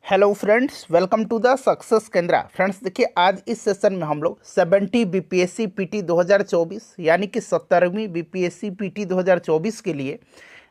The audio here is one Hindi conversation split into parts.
Hello friends, welcome to the success Kendra. Friends देखिए, आज इस सेशन में हम लोग 70 बीपीएससी पीटी 2024 यानी कि 70वीं बीपीएससी पीटी 2024 के लिए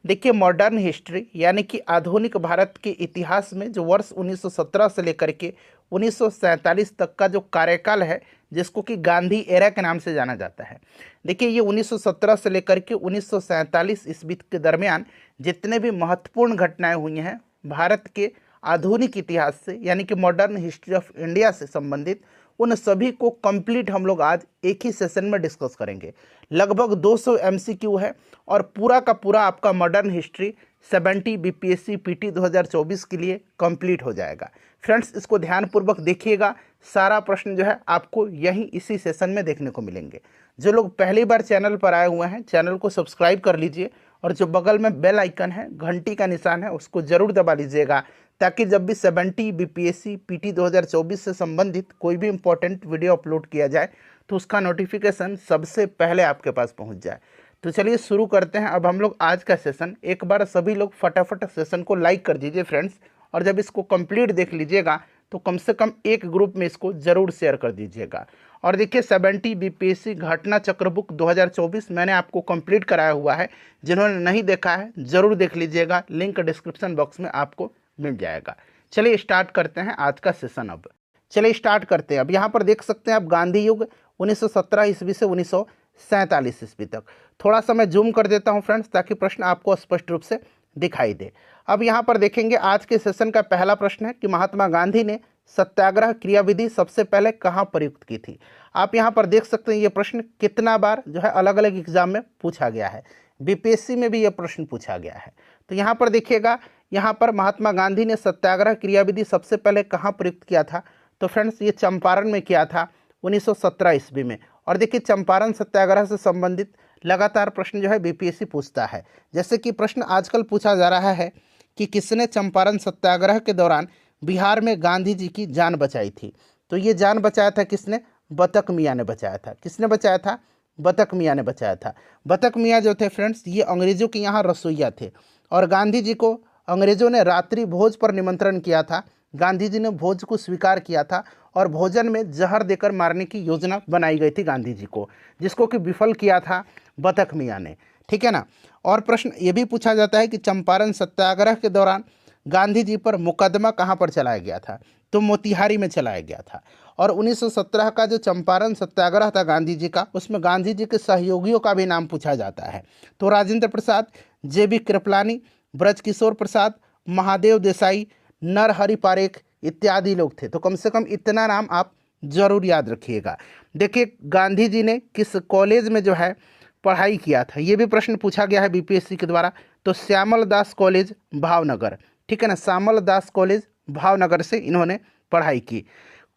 देखिए मॉडर्न हिस्ट्री यानी कि आधुनिक भारत के इतिहास में जो वर्ष 1917 से लेकर के 1947 तक का जो कार्यकाल है, जिसको कि गांधी एरा के नाम से जाना जाता है। देखिए, ये 1917 से लेकर के 1947 ईस्वी के दरमियान जितने भी महत्वपूर्ण घटनाएं हुई हैं भारत के आधुनिक इतिहास से यानी कि मॉडर्न हिस्ट्री ऑफ इंडिया से संबंधित, उन सभी को कंप्लीट हम लोग आज एक ही सेशन में डिस्कस करेंगे। लगभग 200 एमसीक्यू है और पूरा का पूरा आपका मॉडर्न हिस्ट्री 70 बीपीएससी पीटी 2024 के लिए कंप्लीट हो जाएगा। फ्रेंड्स, इसको ध्यानपूर्वक देखिएगा, सारा प्रश्न जो है आपको यहीं इसी सेशन में देखने को मिलेंगे। जो लोग पहली बार चैनल पर आए हुए हैं, चैनल को सब्सक्राइब कर लीजिए और जो बगल में बेल आइकन है, घंटी का निशान है, उसको जरूर दबा लीजिएगा, ताकि जब भी 70 बीपीएससी पीटी 2024 से संबंधित कोई भी इंपॉर्टेंट वीडियो अपलोड किया जाए तो उसका नोटिफिकेशन सबसे पहले आपके पास पहुंच जाए। तो चलिए शुरू करते हैं अब हम लोग आज का सेशन। एक बार सभी लोग फटाफट सेशन को लाइक कर दीजिए फ्रेंड्स, और जब इसको कंप्लीट देख लीजिएगा तो कम से कम एक ग्रुप में इसको जरूर शेयर कर दीजिएगा। और देखिए, 70 बीपीएससी घटना चक्र बुक 2024 मैंने आपको कंप्लीट कराया हुआ है। जिन्होंने नहीं देखा है जरूर देख लीजिएगा, लिंक डिस्क्रिप्शन बॉक्स में आपको मिल जाएगा। चलिए स्टार्ट करते हैं आज का सेशन। अब चलिए स्टार्ट करते हैं। अब यहाँ पर देख सकते हैं आप गांधी युग 1917 ईस्वी से 1947 ईस्वी तक। थोड़ा सा मैं जूम कर देता हूँ फ्रेंड्स, ताकि प्रश्न आपको स्पष्ट रूप से दिखाई दे। अब यहाँ पर देखेंगे आज के सेशन का पहला प्रश्न है कि महात्मा गांधी ने सत्याग्रह क्रियाविधि सबसे पहले कहाँ प्रयुक्त की थी। आप यहाँ पर देख सकते हैं ये प्रश्न कितना बार जो है अलग अलग एग्जाम में पूछा गया है। बीपीएससी में भी ये प्रश्न पूछा गया है। तो यहाँ पर देखिएगा, यहाँ पर महात्मा गांधी ने सत्याग्रह क्रियाविधि सबसे पहले कहाँ प्रयुक्त किया था। तो फ्रेंड्स, ये चंपारण में किया था 1917 ईस्वी में। और देखिए, चंपारण सत्याग्रह से संबंधित लगातार प्रश्न जो है बीपीएससी पूछता है। जैसे कि प्रश्न आजकल पूछा जा रहा है कि किसने चंपारण सत्याग्रह के दौरान बिहार में गांधी जी की जान बचाई थी। तो ये जान बचाया था किसने? बतक मियाँ ने बचाया था। किसने बचाया था? बतक मियाँ ने बचाया था। बतक मियाँ जो थे फ्रेंड्स, ये अंग्रेजों के यहाँ रसोइया थे और गांधी जी को अंग्रेजों ने रात्रि भोज पर निमंत्रण किया था। गांधी जी ने भोज को स्वीकार किया था और भोजन में जहर देकर मारने की योजना बनाई गई थी गांधी जी को, जिसको कि विफल किया था बतक मियाँ ने। ठीक है ना। और प्रश्न ये भी पूछा जाता है कि चंपारण सत्याग्रह के दौरान गांधी जी पर मुकदमा कहाँ पर चलाया गया था। तो मोतिहारी में चलाया गया था। और 1917 का जो चंपारण सत्याग्रह था गांधी जी का, उसमें गांधी जी के सहयोगियों का भी नाम पूछा जाता है। तो राजेंद्र प्रसाद, जेबी कृपलानी, ब्रजकिशोर प्रसाद, महादेव देसाई, नरहरि पारेख इत्यादि लोग थे। तो कम से कम इतना नाम आप जरूर याद रखिएगा। देखिए, गांधी जी ने किस कॉलेज में जो है पढ़ाई किया था, ये भी प्रश्न पूछा गया है बीपीएससी के द्वारा। तो श्यामल दास कॉलेज भावनगर, ठीक है ना, श्यामल दास कॉलेज भावनगर से इन्होंने पढ़ाई की।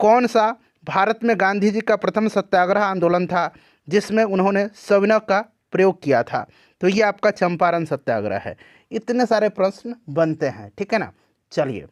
कौन सा भारत में गांधी जी का प्रथम सत्याग्रह आंदोलन था जिसमें उन्होंने सविनय का प्रयोग किया था? तो ये आपका चंपारण सत्याग्रह है। इतने सारे प्रश्न बनते हैं, ठीक है ना। चलिए,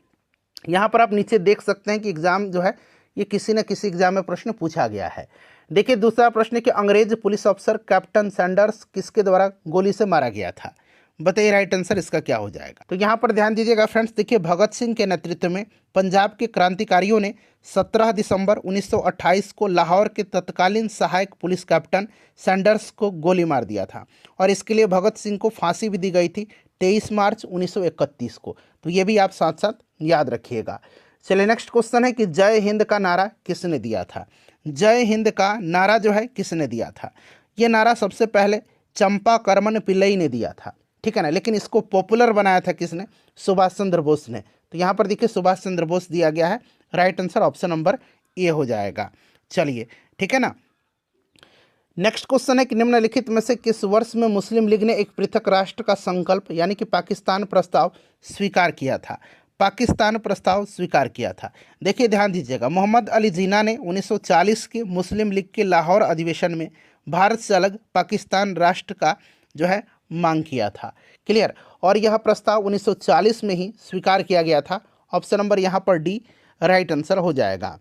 यहाँ पर आप नीचे देख सकते हैं कि एग्जाम जो है ये किसी न किसी एग्जाम में प्रश्न पूछा गया है। देखिए, दूसरा प्रश्न है कि अंग्रेज पुलिस अफसर कैप्टन सैंडर्स किसके द्वारा गोली से मारा गया था। बताइए राइट आंसर इसका क्या हो जाएगा। तो यहाँ पर ध्यान दीजिएगा फ्रेंड्स। देखिए, भगत सिंह के नेतृत्व में पंजाब के क्रांतिकारियों ने 17 दिसंबर 1928 को लाहौर के तत्कालीन सहायक पुलिस कैप्टन सैंडर्स को गोली मार दिया था और इसके लिए भगत सिंह को फांसी भी दी गई थी 23 मार्च 1931 को। तो ये भी आप साथ साथ याद रखिएगा। चलिए, नेक्स्ट क्वेश्चन है कि जय हिंद का नारा किसने दिया था। जय हिंद का नारा जो है किसने दिया था? ये नारा सबसे पहले चंपा करमन पिल्लई ने दिया था, ठीक है ना, लेकिन इसको पॉपुलर बनाया था किसने? सुभाष चंद्र बोस ने। तो यहाँ पर देखिए सुभाष चंद्र बोस दिया गया है। Right answer option number A हो जाएगा। चलिए, ठीक है ना। नेक्स्ट क्वेश्चन है कि निम्नलिखित में से किस वर्ष में मुस्लिम लीग ने एक पृथक राष्ट्र का संकल्प यानी कि पाकिस्तान प्रस्ताव स्वीकार किया था? पाकिस्तान प्रस्ताव स्वीकार किया था। देखिए, ध्यान दीजिएगा, मोहम्मद अली जिन्ना ने 1940 के मुस्लिम लीग के लाहौर अधिवेशन में भारत से अलग पाकिस्तान राष्ट्र का जो है मांग किया था। क्लियर। और यह प्रस्ताव 1940 में ही स्वीकार किया गया था। ऑप्शन नंबर यहाँ पर डी राइट आंसर हो जाएगा।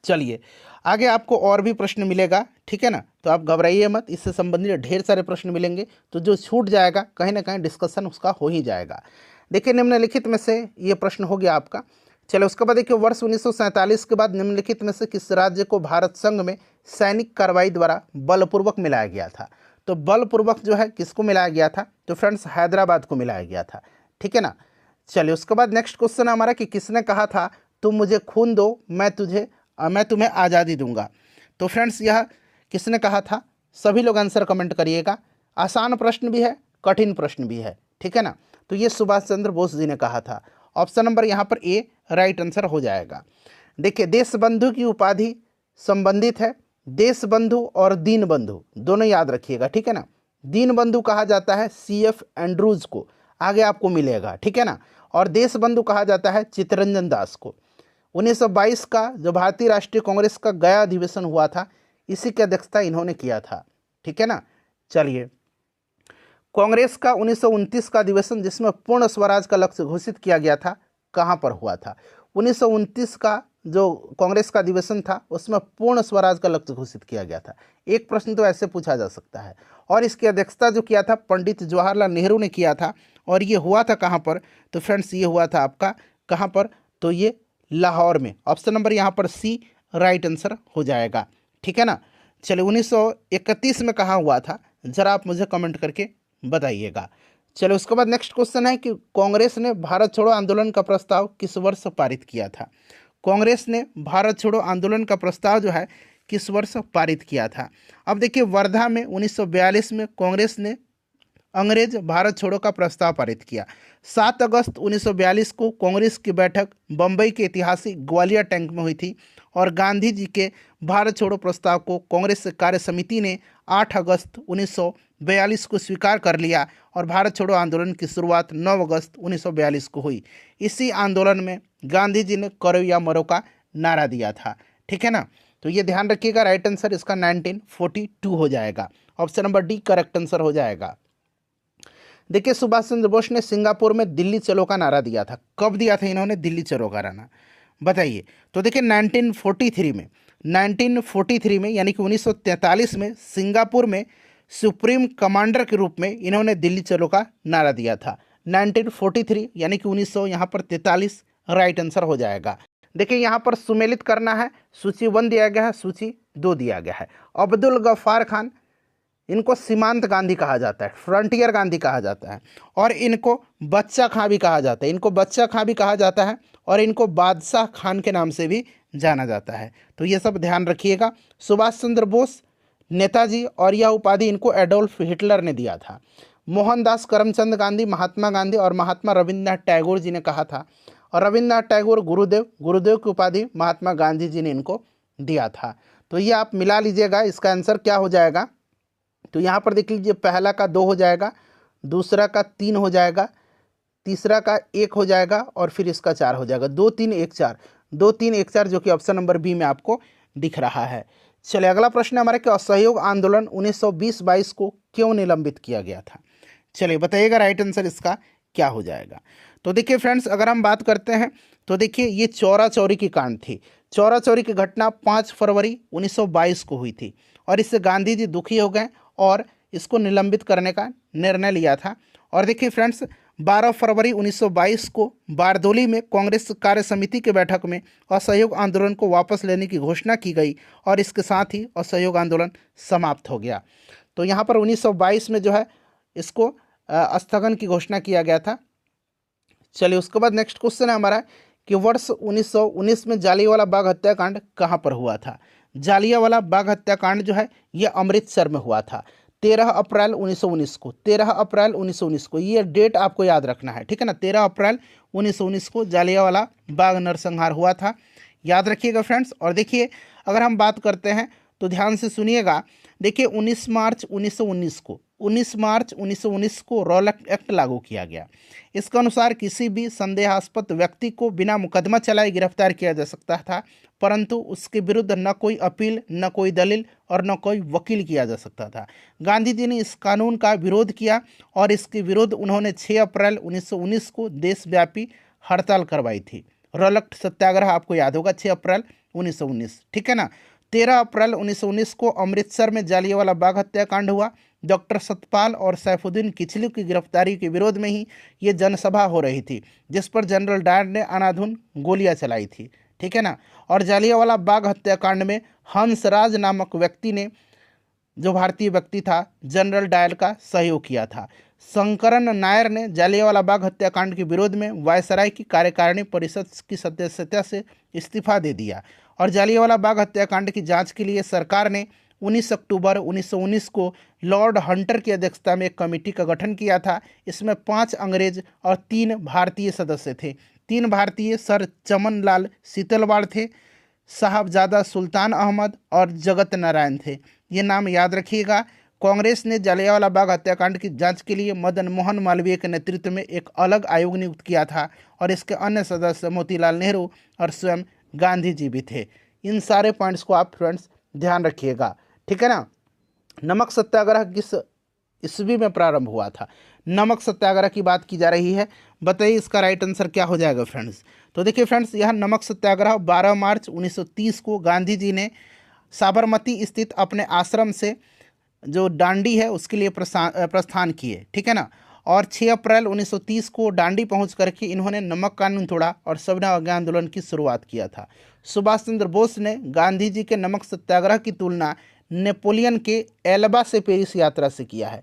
चलिए, आगे आपको और भी प्रश्न मिलेगा, ठीक है ना, तो आप घबराइए मत, इससे संबंधित ढेर सारे प्रश्न मिलेंगे। तो जो छूट जाएगा कहीं ना कहीं डिस्कशन उसका हो ही जाएगा। देखिए, निम्नलिखित में से ये प्रश्न हो गया आपका, चलो उसके बाद देखिए वर्ष 1947 के बाद निम्नलिखित में से किस राज्य को भारत संघ में सैनिक कार्रवाई द्वारा बलपूर्वक मिलाया गया था। तो बलपूर्वक जो है किसको मिलाया गया था, तो फ्रेंड्स हैदराबाद को मिलाया गया था, ठीक है ना। चलिए उसके बाद नेक्स्ट क्वेश्चन हमारा कि किसने कहा था तुम मुझे खून दो मैं तुम्हें आज़ादी दूंगा। तो फ्रेंड्स यह किसने कहा था, सभी लोग आंसर कमेंट करिएगा। आसान प्रश्न भी है, कठिन प्रश्न भी है, ठीक है ना। तो ये सुभाष चंद्र बोस जी ने कहा था। ऑप्शन नंबर यहाँ पर ए राइट आंसर हो जाएगा। देखिए देश बंधु की उपाधि संबंधित है, देश बंधु और दीन बंधु दोनों याद रखिएगा, ठीक है ना। दीन बंधु कहा जाता है CF एंड्रूज को, आगे आपको मिलेगा, ठीक है ना। और देश बंधु कहा जाता है चित्तरंजन दास को। 1922 का जो भारतीय राष्ट्रीय कांग्रेस का गया अधिवेशन हुआ था, इसी की अध्यक्षता इन्होंने किया था, ठीक है ना। चलिए कांग्रेस का 1929 का अधिवेशन जिसमें पूर्ण स्वराज का लक्ष्य घोषित किया गया था, कहाँ पर हुआ था। 1929 का जो कांग्रेस का अधिवेशन था उसमें पूर्ण स्वराज का लक्ष्य घोषित किया गया था। एक प्रश्न तो ऐसे पूछा जा सकता है। और इसकी अध्यक्षता जो किया था पंडित जवाहरलाल नेहरू ने किया था। और ये हुआ था कहाँ पर, तो फ्रेंड्स ये हुआ था आपका कहाँ पर, तो ये लाहौर में। ऑप्शन नंबर यहाँ पर सी राइट आंसर हो जाएगा, ठीक है ना। चलिए 1931 में कहाँ हुआ था, जरा आप मुझे कमेंट करके बताइएगा। चलो उसके बाद नेक्स्ट क्वेश्चन है कि कांग्रेस ने भारत छोड़ो आंदोलन का प्रस्ताव किस वर्ष पारित किया था। कांग्रेस ने भारत छोड़ो आंदोलन का प्रस्ताव जो है किस वर्ष पारित किया था। अब देखिए वर्धा में 1942 में कांग्रेस ने अंग्रेज भारत छोड़ो का प्रस्ताव पारित किया। 7 अगस्त 1942 को कांग्रेस की बैठक बम्बई के ऐतिहासिक ग्वालियर टैंक में हुई थी और गांधी जी के भारत छोड़ो प्रस्ताव को कांग्रेस कार्य समिति ने 8 अगस्त 1942 को स्वीकार कर लिया और भारत छोड़ो आंदोलन की शुरुआत 9 अगस्त 1942 को हुई। इसी आंदोलन में गांधी जी ने करो या मरो का नारा दिया था, ठीक है ना। तो ये ध्यान रखिएगा, राइट आंसर इसका 1942 हो जाएगा। Option number D correct answer हो जाएगा। देखिए सुभाष चंद्र बोस ने सिंगापुर में दिल्ली चलो का नारा दिया था। कब दिया था इन्होंने दिल्ली चलो का नारा, बताइए। तो देखिए 1943 में यानी कि 1943 में सिंगापुर में सुप्रीम कमांडर के रूप में इन्होंने दिल्ली चलो का नारा दिया था। 1943 यानी कि 1900 यहाँ पर 43 राइट आंसर हो जाएगा। देखिए यहाँ पर सुमेलित करना है, सूची 1 दिया गया है, सूची 2 दिया गया है। अब्दुल गफ्फार खान, इनको सीमांत गांधी कहा जाता है, फ्रंटियर गांधी कहा जाता है, और इनको बच्चा खां भी कहा जाता है, इनको बच्चा खां भी कहा जाता है, और इनको बादशाह खान के नाम से भी जाना जाता है। तो ये सब ध्यान रखिएगा। सुभाष चंद्र बोस नेताजी, और यह उपाधि इनको एडोल्फ हिटलर ने दिया था। मोहनदास करमचंद गांधी, महात्मा गांधी और महात्मा रविंद्रनाथ टैगोर जी ने कहा था। और रविंद्रनाथ टैगोर गुरुदेव की उपाधि महात्मा गांधी जी ने इनको दिया था। तो ये आप मिला लीजिएगा, इसका आंसर क्या हो जाएगा। तो यहाँ पर देख लीजिए, पहला का 2 हो जाएगा, दूसरा का 3 हो जाएगा, तीसरा का 1 हो जाएगा, और फिर इसका 4 हो जाएगा। 2 3 1 4, 2 3 1 4, जो कि ऑप्शन नंबर बी में आपको दिख रहा है। चलिए अगला प्रश्न हमारे कि असहयोग आंदोलन 1920-22 को क्यों निलंबित किया गया था। चलिए बताइएगा राइट आंसर इसका क्या हो जाएगा। तो देखिए फ्रेंड्स, अगर हम बात करते हैं तो देखिए ये चौरा चौरी की कांड थी। चौरा चौरी की घटना 5 फरवरी 1922 को हुई थी और इससे गांधी जी दुखी हो गए और इसको निलंबित करने का निर्णय लिया था। और देखिए फ्रेंड्स, 12 फरवरी 1922 को बारदोली में कांग्रेस कार्य समिति की बैठक में असहयोग आंदोलन को वापस लेने की घोषणा की गई और इसके साथ ही असहयोग आंदोलन समाप्त हो गया। तो यहाँ पर 1922 में जो है इसको स्थगन की घोषणा किया गया था। चलिए उसके बाद नेक्स्ट क्वेश्चन है हमारा कि वर्ष 1919 में जालियांवाला बाग हत्याकांड कहाँ पर हुआ था। जालियांवाला बाग हत्याकांड जो है ये अमृतसर में हुआ था 13 अप्रैल 1919 को। 13 अप्रैल 1919 को, ये डेट आपको याद रखना है, ठीक है ना। 13 अप्रैल 1919 को जालियांवाला बाग नरसंहार हुआ था, याद रखिएगा फ्रेंड्स। और देखिए अगर हम बात करते हैं तो ध्यान से सुनिएगा। देखिए 19 मार्च 1919 को रॉलेट एक्ट लागू किया गया। इसके अनुसार किसी भी संदेहास्पद व्यक्ति को बिना मुकदमा चलाए गिरफ्तार किया जा सकता था, परंतु उसके विरुद्ध न कोई अपील, न कोई दलील और न कोई वकील किया जा सकता था। गांधी जी ने इस कानून का विरोध किया और इसके विरुद्ध उन्होंने 6 अप्रैल 1919 को देशव्यापी हड़ताल करवाई थी। रॉलेट सत्याग्रह आपको याद होगा, 6 अप्रैल 1919, ठीक है ना। 13 अप्रैल 1919 को अमृतसर में जालियांवाला बाग हत्याकांड हुआ। डॉक्टर सतपाल और सैफुद्दीन किचलू की गिरफ्तारी के विरोध में ही ये जनसभा हो रही थी, जिस पर जनरल डायर ने अनाधुन गोलियां चलाई थी, ठीक है ना। और जालियांवाला बाग हत्याकांड में हंसराज नामक व्यक्ति ने, जो भारतीय व्यक्ति था, जनरल डायर का सहयोग किया था। शंकरन नायर ने जालियांवाला बाग हत्याकांड के विरोध में वायसराय की कार्यकारिणी परिषद की सदस्यता से इस्तीफा दे दिया। और जालियांवाला बाग हत्याकांड की जांच के लिए सरकार ने 19 अक्टूबर 1919 को लॉर्ड हंटर की अध्यक्षता में एक कमेटी का गठन किया था। इसमें 5 अंग्रेज और 3 भारतीय सदस्य थे। 3 भारतीय सर चमन लाल सीतलवाड़ थे, साहबजादा सुल्तान अहमद और जगत नारायण थे। ये नाम याद रखिएगा। कांग्रेस ने जालियांवाला बाग हत्याकांड की जांच के लिए मदन मोहन मालवीय के नेतृत्व में एक अलग आयोग नियुक्त किया था और इसके अन्य सदस्य मोतीलाल नेहरू और स्वयं गांधी जी भी थे। इन सारे पॉइंट्स को आप फ्रेंड्स ध्यान रखिएगा, ठीक है ना। नमक सत्याग्रह किस ईस्वी में प्रारंभ हुआ था? नमक सत्याग्रह की बात की जा रही है, बताइए इसका राइट आंसर क्या हो जाएगा फ्रेंड्स। तो देखिए फ्रेंड्स, यह नमक सत्याग्रह 12 मार्च 1930 को गांधी जी ने साबरमती स्थित अपने आश्रम से जो डांडी है उसके लिए प्रस्थान किए, ठीक है ना। और 6 अप्रैल 1930 को डांडी पहुंच करके इन्होंने नमक कानून तोड़ा और सविनय अवज्ञा आंदोलन की शुरुआत किया था। सुभाष चंद्र बोस ने गांधी जी के नमक सत्याग्रह की तुलना नेपोलियन के एल्बा से पेरिस यात्रा से किया है।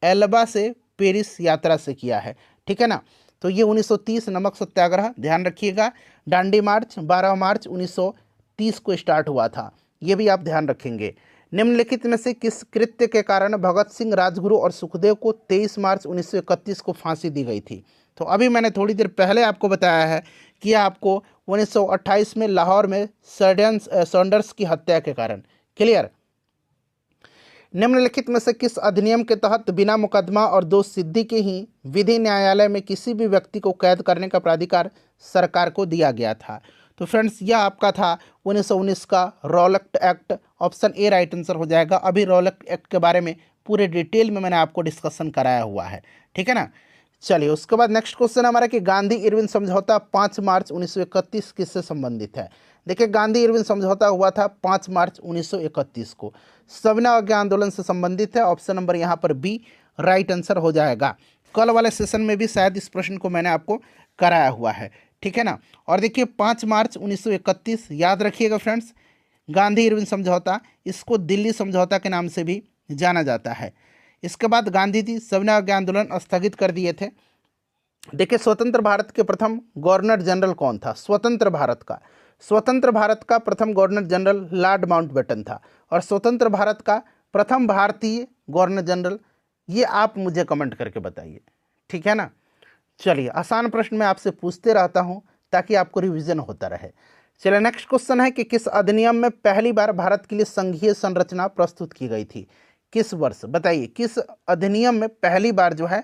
एल्बा से पेरिस यात्रा से किया है, ठीक है ना। तो ये 1930 नमक सत्याग्रह ध्यान रखिएगा। डांडी मार्च 12 मार्च 1930 को स्टार्ट हुआ था, ये भी आप ध्यान रखेंगे। निम्नलिखित में से किस कृत्य के कारण भगत सिंह, राजगुरु और सुखदेव को 23 मार्च 1931 को फांसी दी गई थी? तो अभी मैंने थोड़ी देर पहले आपको बताया है कि आपको 1928 में लाहौर में सैंडर्स की हत्या के कारण। क्लियर। निम्नलिखित में से किस अधिनियम के तहत बिना मुकदमा और दोष सिद्धि के ही विधि न्यायालय में किसी भी व्यक्ति को कैद करने का प्राधिकार सरकार को दिया गया था? तो फ्रेंड्स, यह आपका था 1919 का Rowlatt act. Option A right answer हो जाएगा। अभी रॉलैक्ट एक्ट के बारे में पूरे डिटेल में मैंने आपको डिस्कशन कराया हुआ है, ठीक है ना। चलिए, उसके बाद नेक्स्ट क्वेश्चन हमारा कि गांधी इरविन समझौता 5 मार्च 1931 किससे संबंधित है? देखिए, गांधी इरविन समझौता हुआ था 5 मार्च 1931 को, सविनय अवज्ञा आंदोलन से संबंधित है। ऑप्शन नंबर यहाँ पर बी राइट आंसर हो जाएगा। कल वाले सेशन में भी शायद इस प्रश्न को मैंने आपको कराया हुआ है, ठीक है ना। और देखिए 5 मार्च 1931 याद रखिएगा फ्रेंड्स, गांधी इरविन समझौता, इसको दिल्ली समझौता के नाम से भी जाना जाता है। इसके बाद गांधी जी सविनय अवज्ञा आंदोलन स्थगित कर दिए थे। देखिए, स्वतंत्र भारत के प्रथम गवर्नर जनरल कौन था? स्वतंत्र भारत का प्रथम गवर्नर जनरल लॉर्ड माउंटबेटन था। और स्वतंत्र भारत का प्रथम भारतीय गवर्नर जनरल, ये आप मुझे कमेंट करके बताइए, ठीक है ना। चलिए, आसान प्रश्न मैं आपसे पूछते रहता हूं ताकि आपको रिवीजन होता रहे। चलिए, नेक्स्ट क्वेश्चन है कि किस अधिनियम में पहली बार भारत के लिए संघीय संरचना प्रस्तुत की गई थी? किस वर्ष? बताइए, किस अधिनियम में पहली बार जो है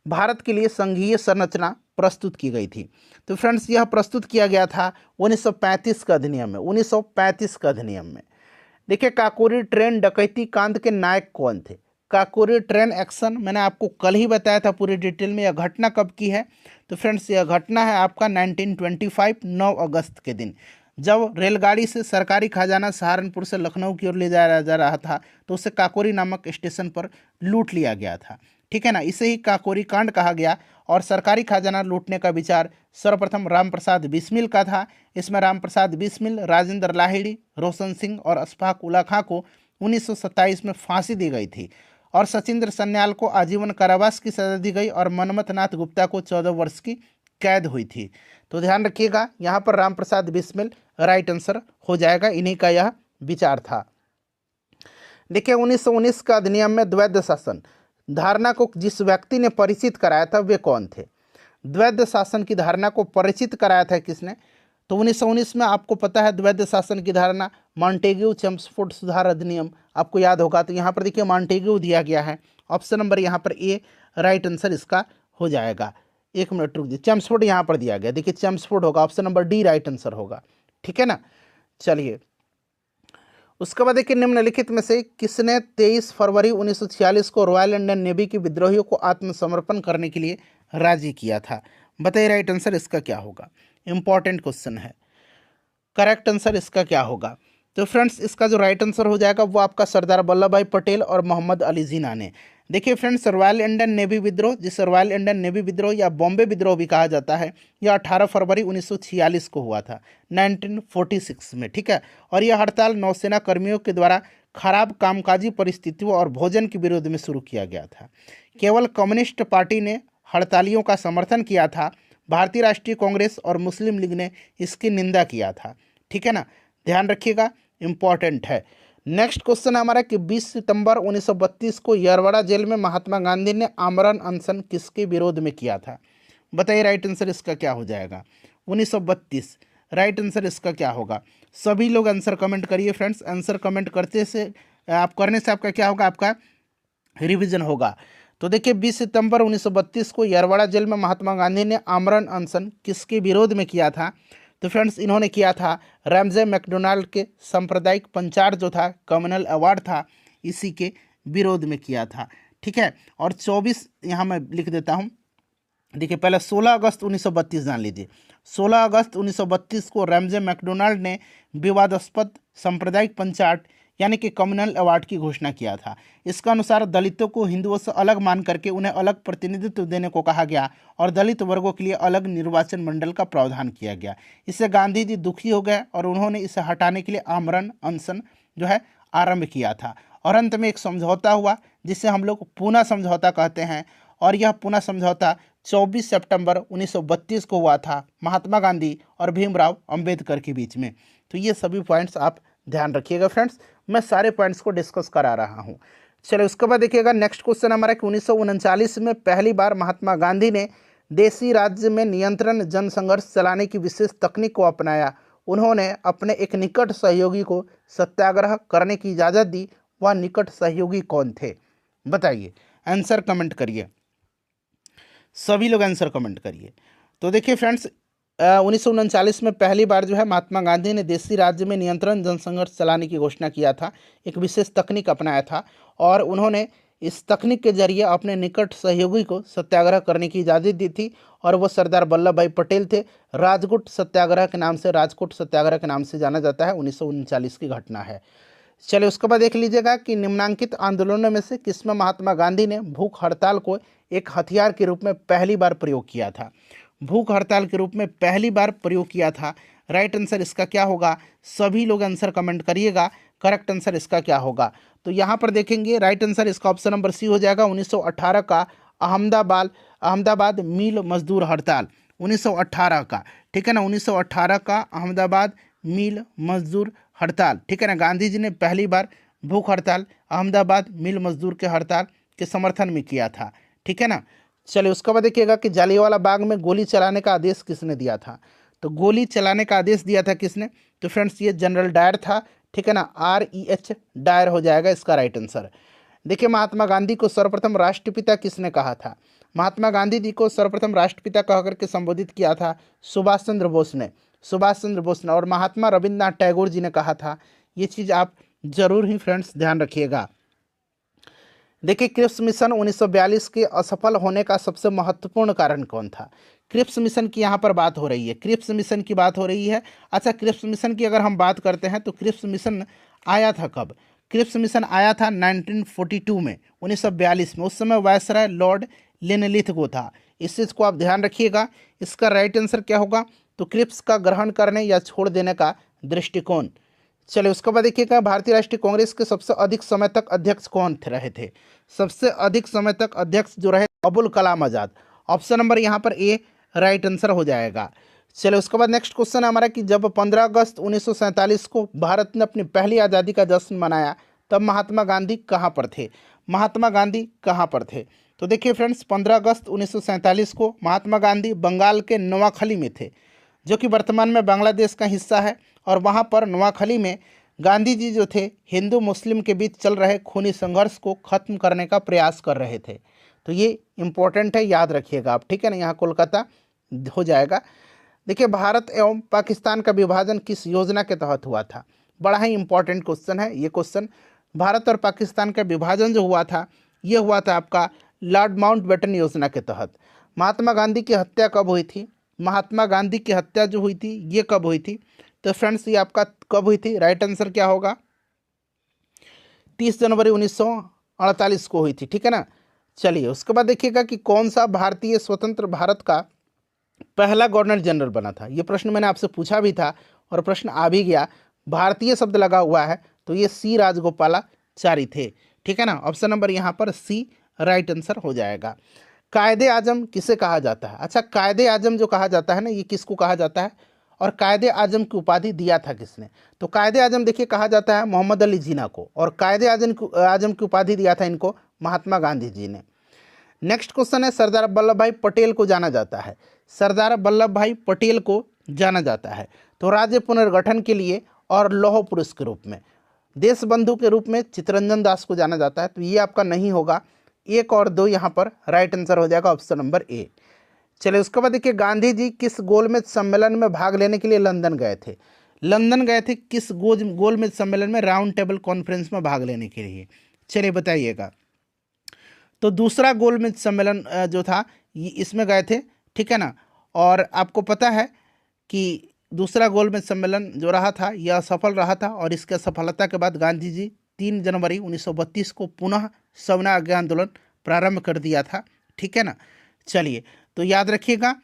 भारत के लिए संघीय संरचना प्रस्तुत की गई थी? तो फ्रेंड्स, यह प्रस्तुत किया गया था 1935 का अधिनियम में। 1935 का अधिनियम में देखिए, काकोरी ट्रेन डकैती कांड के नायक कौन थे? काकोरी ट्रेन एक्शन मैंने आपको कल ही बताया था पूरी डिटेल में। यह घटना कब की है? तो फ्रेंड्स, यह घटना है आपका 1925 9 अगस्त के दिन, जब रेलगाड़ी से सरकारी खजाना सहारनपुर से लखनऊ की ओर ले जाया जा रहा था तो उसे काकोरी नामक स्टेशन पर लूट लिया गया था, ठीक है ना। इसे ही काकोरी कांड कहा गया। और सरकारी खजाना लूटने का विचार सर्वप्रथम रामप्रसाद बिस्मिल का था। इसमें रामप्रसाद बिस्मिल, राजेंद्र लाहिड़ी, रोशन सिंह और अशफाक उल्ला खां को 1927 में फांसी दी गई थी। और सचिंद्र सन्याल को आजीवन कारावास की सजा दी गई और मनमथ नाथ गुप्ता को 14 वर्ष की कैद हुई थी। तो ध्यान रखिएगा, यहाँ पर रामप्रसाद बिस्मिल राइट आंसर हो जाएगा। इन्हीं का यह विचार था। देखिए, 1919 का अधिनियम में द्वैध शासन धारणा को जिस व्यक्ति ने परिचित कराया था वे कौन थे? द्वैध शासन की धारणा को परिचित कराया था किसने? तो 1919 में आपको पता है द्वैध शासन की धारणा मॉन्टेग्यू चेम्सफोर्ड सुधार अधिनियम, आपको याद होगा। तो यहाँ पर देखिए मॉन्टेग्यू दिया गया है। ऑप्शन नंबर यहाँ पर ए राइट आंसर इसका हो जाएगा। एक मिनट रुक दीजिए, चेम्सफोर्ड यहाँ पर दिया गया, देखिए चेम्सफोर्ड होगा, option number D right answer होगा, ठीक है ना। चलिए, उसके बाद देखिए निम्नलिखित में से किसने 23 फरवरी 1946 को रॉयल इंडियन नेवी के विद्रोहियों को आत्मसमर्पण करने के लिए राजी किया था? बताइए राइट आंसर इसका क्या होगा। इंपॉर्टेंट क्वेश्चन है। करेक्ट आंसर इसका क्या होगा? तो फ्रेंड्स इसका जो राइट आंसर हो जाएगा वो आपका सरदार वल्लभ भाई पटेल और मोहम्मद अली जिन्ना ने। देखिए फ्रेंड्स, रॉयल इंडियन नेवी विद्रोह, जिसे रॉयल इंडियन नेवी विद्रोह या बॉम्बे विद्रोह भी कहा जाता है, यह 18 फरवरी 1946 को हुआ था, 1946 में, ठीक है। और यह हड़ताल नौसेना कर्मियों के द्वारा खराब कामकाजी परिस्थितियों और भोजन के विरोध में शुरू किया गया था। केवल कम्युनिस्ट पार्टी ने हड़तालियों का समर्थन किया था, भारतीय राष्ट्रीय कांग्रेस और मुस्लिम लीग ने इसकी निंदा किया था, ठीक है ना, ध्यान रखिएगा, इंपॉर्टेंट है। नेक्स्ट क्वेश्चन हमारा कि 20 सितंबर 1932 को यरवड़ा जेल में महात्मा गांधी ने आमरण अनशन किसके विरोध में किया था? बताइए राइट आंसर इसका क्या हो जाएगा? 1932 राइट आंसर इसका क्या होगा? सभी लोग आंसर कमेंट करिए फ्रेंड्स। आंसर कमेंट करने से आपका क्या होगा? आपका रिवीजन होगा। तो देखिए 20 सितंबर 1932 को यरवड़ा जेल में महात्मा गांधी ने आमरण अनशन किसके विरोध में किया था? तो फ्रेंड्स इन्होंने किया था रैमजे मैकडोनाल्ड के सांप्रदायिक पंचायत जो था, कम्युनल अवार्ड था, इसी के विरोध में किया था, ठीक है। और 24 यहाँ मैं लिख देता हूँ। देखिए पहले 16 अगस्त 1932 जान लीजिए। 16 अगस्त 1932 को रैमजे मैकडोनाल्ड ने विवादास्पद सांप्रदायिक पंचायत यानी कि कम्युनल अवार्ड की घोषणा किया था। इसका अनुसार दलितों को हिंदुओं से अलग मान करके उन्हें अलग प्रतिनिधित्व देने को कहा गया और दलित वर्गों के लिए अलग निर्वाचन मंडल का प्रावधान किया गया। इससे गांधी जी दुखी हो गए और उन्होंने इसे हटाने के लिए आमरण अनशन जो है आरंभ किया था। और अंत में एक समझौता हुआ जिसे हम लोग पूना समझौता कहते हैं। और यह पूना समझौता 24 सितंबर 1932 को हुआ था, महात्मा गांधी और भीमराव अंबेडकर के बीच में। तो ये सभी पॉइंट्स आप ध्यान रखिएगा फ्रेंड्स, मैं सारे पॉइंट्स को डिस्कस करा रहा हूँ। चलो उसके बाद देखिएगा नेक्स्ट क्वेश्चन हमारा कि 1939 में पहली बार महात्मा गांधी ने देशी राज्य में नियंत्रण जनसंघर्ष चलाने की विशेष तकनीक को अपनाया। उन्होंने अपने एक निकट सहयोगी को सत्याग्रह करने की इजाज़त दी। वह निकट सहयोगी कौन थे? बताइए, आंसर कमेंट करिए, सभी लोग आंसर कमेंट करिए। तो देखिए फ्रेंड्स 1939 में पहली बार जो है महात्मा गांधी ने देशी राज्य में नियंत्रण जनसंघर्ष चलाने की घोषणा किया था, एक विशेष तकनीक अपनाया था और उन्होंने इस तकनीक के जरिए अपने निकट सहयोगी को सत्याग्रह करने की इजाज़त दी थी और वो सरदार वल्लभ भाई पटेल थे। राजकोट सत्याग्रह के नाम से जाना जाता है, 1939 की घटना है। चलिए उसके बाद देख लीजिएगा कि निम्नांकित आंदोलनों में से किसमें महात्मा गांधी ने भूख हड़ताल को एक हथियार के रूप में पहली बार प्रयोग किया था? भूख हड़ताल के रूप में पहली बार प्रयोग किया था। राइट आंसर इसका क्या होगा? सभी लोग आंसर कमेंट करिएगा, करेक्ट आंसर इसका क्या होगा? तो यहाँ पर देखेंगे राइट आंसर इसका ऑप्शन नंबर सी हो जाएगा, 1918 का अहमदाबाद मिल मजदूर हड़ताल, 1918 का, ठीक है ना, 1918 का अहमदाबाद मिल मजदूर हड़ताल, ठीक है ना। गांधी जी ने पहली बार भूख हड़ताल अहमदाबाद मिल मजदूर के हड़ताल के समर्थन में किया था, ठीक है ना। चलिए उसके बाद देखिएगा कि जालियांवाला बाग में गोली चलाने का आदेश किसने दिया था? तो गोली चलाने का आदेश दिया था किसने? तो फ्रेंड्स ये जनरल डायर था, ठीक है ना, REH डायर हो जाएगा इसका राइट आंसर। देखिए महात्मा गांधी को सर्वप्रथम राष्ट्रपिता किसने कहा था? महात्मा गांधी जी को सर्वप्रथम राष्ट्रपिता कह करके संबोधित किया था सुभाष चंद्र बोस ने, और महात्मा रविन्द्रनाथ टैगोर जी ने कहा था। ये चीज़ आप जरूर ही फ्रेंड्स ध्यान रखिएगा। देखिए क्रिप्स मिशन 1942 के असफल होने का सबसे महत्वपूर्ण कारण कौन था? क्रिप्स मिशन की यहाँ पर बात हो रही है, क्रिप्स मिशन की बात हो रही है। अच्छा, क्रिप्स मिशन की अगर हम बात करते हैं तो क्रिप्स मिशन आया था कब? क्रिप्स मिशन आया था 1942 में, 1942 में। उस समय वायसराय लॉर्ड लिनलिथ को था। इस चीज़ को आप ध्यान रखिएगा। इसका राइट आंसर क्या होगा? तो क्रिप्स का ग्रहण करने या छोड़ देने का दृष्टिकोण। चलिए उसके बाद देखिएगा भारतीय राष्ट्रीय कांग्रेस के सबसे अधिक समय तक अध्यक्ष कौन रहे थे? सबसे अधिक समय तक अध्यक्ष जो रहे अबुल कलाम आज़ाद। ऑप्शन नंबर यहाँ पर ए राइट आंसर हो जाएगा। चलिए उसके बाद नेक्स्ट क्वेश्चन हमारा कि जब 15 अगस्त 1947 को भारत ने अपनी पहली आज़ादी का जश्न मनाया तब महात्मा गांधी कहाँ पर थे? महात्मा गांधी कहाँ पर थे? तो देखिए फ्रेंड्स 15 अगस्त 1947 को महात्मा गांधी बंगाल के नोआखली में थे, जो कि वर्तमान में बांग्लादेश का हिस्सा है। और वहाँ पर नोआखली में गांधी जी जो थे हिंदू मुस्लिम के बीच चल रहे खूनी संघर्ष को खत्म करने का प्रयास कर रहे थे। तो ये इम्पोर्टेंट है, याद रखिएगा आप, ठीक है ना। यहाँ कोलकाता हो जाएगा। देखिए भारत एवं पाकिस्तान का विभाजन किस योजना के तहत हुआ था? बड़ा ही इंपॉर्टेंट क्वेश्चन है ये क्वेश्चन। भारत और पाकिस्तान का विभाजन जो हुआ था ये हुआ था आपका लॉर्ड माउंटबेटन योजना के तहत। महात्मा गांधी की हत्या कब हुई थी? महात्मा गांधी की हत्या जो हुई थी ये कब हुई थी? तो फ्रेंड्स ये आपका कब हुई थी? राइट आंसर क्या होगा? 30 जनवरी 1948 को हुई थी, ठीक है ना। चलिए उसके बाद देखिएगा कि कौन सा भारतीय स्वतंत्र भारत का पहला गवर्नर जनरल बना था। ये प्रश्न मैंने आपसे पूछा भी था और प्रश्न आ भी गया। भारतीय शब्द लगा हुआ है तो ये सी राजगोपालाचारी थे, ठीक है ना। ऑप्शन नंबर यहाँ पर सी राइट आंसर हो जाएगा। कायदे आजम किसे कहा जाता है? अच्छा, कायदे आजम जो कहा जाता है ना, ये किसको कहा जाता है और कायदे आजम की उपाधि दिया था किसने? तो कायदे आजम देखिए कहा जाता है मोहम्मद अली जिन्ना को, और कायदे आजम की उपाधि दिया था इनको महात्मा गांधी जी ने। नेक्स्ट क्वेश्चन है, सरदार वल्लभ भाई पटेल को जाना जाता है, सरदार वल्लभ भाई पटेल को जाना जाता है तो राज्य पुनर्गठन के लिए और लौह पुरुष के रूप में, देश बंधु के रूप में चित्तरंजन दास को जाना जाता है। तो ये आपका नहीं होगा, 1 और 2 यहाँ पर राइट आंसर हो जाएगा, ऑप्शन नंबर ए। चलिए उसके बाद देखिए, गांधी जी किस गोलमेज सम्मेलन में भाग लेने के लिए लंदन गए थे? लंदन गए थे किस गोलमेज सम्मेलन में? राउंड टेबल कॉन्फ्रेंस में भाग लेने के लिए। चलिए बताइएगा। तो दूसरा गोलमेज सम्मेलन जो था ये इसमें गए थे, ठीक है ना। और आपको पता है कि दूसरा गोलमेज सम्मेलन जो रहा था यह असफल रहा था, और इसके असफलता के बाद गांधी जी 3 जनवरी 1932 को पुनः सवर्ण आज्ञा आंदोलन प्रारंभ कर दिया था, ठीक है ना। चलिए तो याद रखिएगा,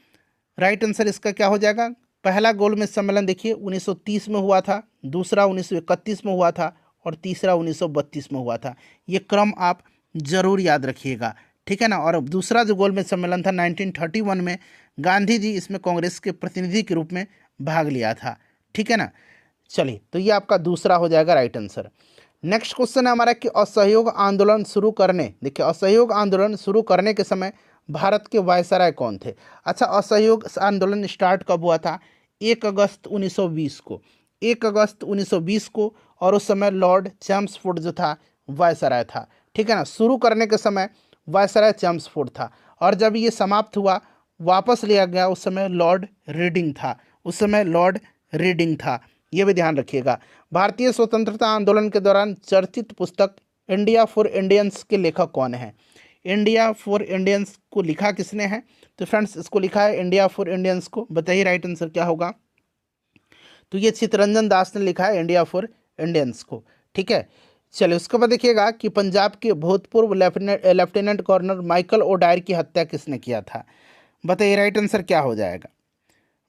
राइट आंसर इसका क्या हो जाएगा? पहला गोलमेज सम्मेलन देखिए 1930 में हुआ था, दूसरा 1931 में हुआ था और तीसरा 1932 में हुआ था। ये क्रम आप जरूर याद रखिएगा, ठीक है ना। और दूसरा जो गोलमेज सम्मेलन था 1931 में, गांधी जी इसमें कांग्रेस के प्रतिनिधि के रूप में भाग लिया था, ठीक है ना। चलिए तो ये आपका दूसरा हो जाएगा राइट आंसर। नेक्स्ट क्वेश्चन है हमारा कि असहयोग आंदोलन शुरू करने, देखिए असहयोग आंदोलन शुरू करने के समय भारत के वायसराय कौन थे? अच्छा, असहयोग आंदोलन स्टार्ट कब हुआ था? 1 अगस्त 1920 को, 1 अगस्त 1920 को, और उस समय लॉर्ड चैम्सफोर्ड जो था वायसराय था, ठीक है ना। शुरू करने के समय वायसराय चैम्सफोर्ड था, और जब ये समाप्त हुआ वापस लिया गया उस समय लॉर्ड रीडिंग था, उस समय लॉर्ड रीडिंग था, ये भी ध्यान रखिएगा। भारतीय स्वतंत्रता आंदोलन के दौरान चर्चित पुस्तक इंडिया फॉर इंडियंस के लेखक कौन है? इंडिया फॉर इंडियंस को लिखा किसने है? तो फ्रेंड्स इसको लिखा है इंडिया फॉर इंडियंस को, बताइए राइट आंसर क्या होगा? तो ये चित्तरंजन दास ने लिखा है इंडिया फॉर इंडियंस को, ठीक है। चलिए उसके बाद देखिएगा कि पंजाब के भूतपूर्व लेफ्टिनेंट गवर्नर माइकल ओडायर की हत्या किसने किया था? बताइए राइट आंसर क्या हो जाएगा?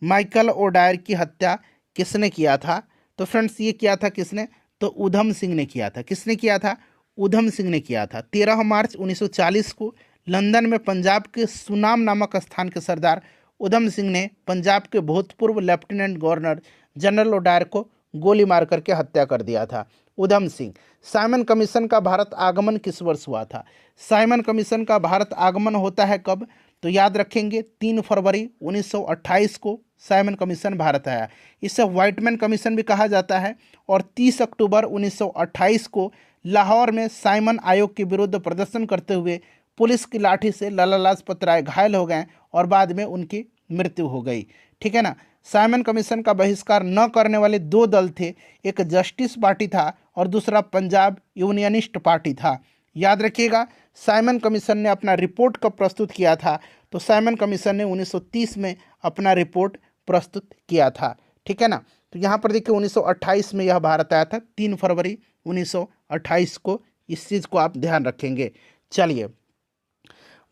माइकल ओडायर की हत्या किसने किया था? तो फ्रेंड्स ये किया था किसने? तो उधम सिंह ने किया था। किसने किया था? उधम सिंह ने किया था। 13 मार्च 1940 को लंदन में पंजाब के सुनाम नामक स्थान के सरदार उधम सिंह ने पंजाब के भूतपूर्व लेफ्टिनेंट गवर्नर जनरल ओडायर को गोली मार करके हत्या कर दिया था। उधम सिंह। साइमन कमीशन का भारत आगमन किस वर्ष हुआ था? साइमन कमीशन का भारत आगमन होता है कब? तो याद रखेंगे 3 फरवरी 1928 को साइमन कमीशन भारत आया। इसे व्हाइटमैन कमीशन भी कहा जाता है। और 30 अक्टूबर 1928 को लाहौर में साइमन आयोग के विरुद्ध प्रदर्शन करते हुए पुलिस की लाठी से लाला लाजपत राय घायल हो गए और बाद में उनकी मृत्यु हो गई, ठीक है ना। साइमन कमीशन का बहिष्कार न करने वाले 2 दल थे, एक जस्टिस पार्टी था और दूसरा पंजाब यूनियनिस्ट पार्टी था। याद रखिएगा, साइमन कमीशन ने अपना रिपोर्ट कब प्रस्तुत किया था? तो साइमन कमीशन ने 1930 में अपना रिपोर्ट प्रस्तुत किया था, ठीक है ना। तो यहाँ पर देखिए 1928 में यह भारत आया था, 3 फरवरी 1928 को, इस चीज़ को आप ध्यान रखेंगे। चलिए,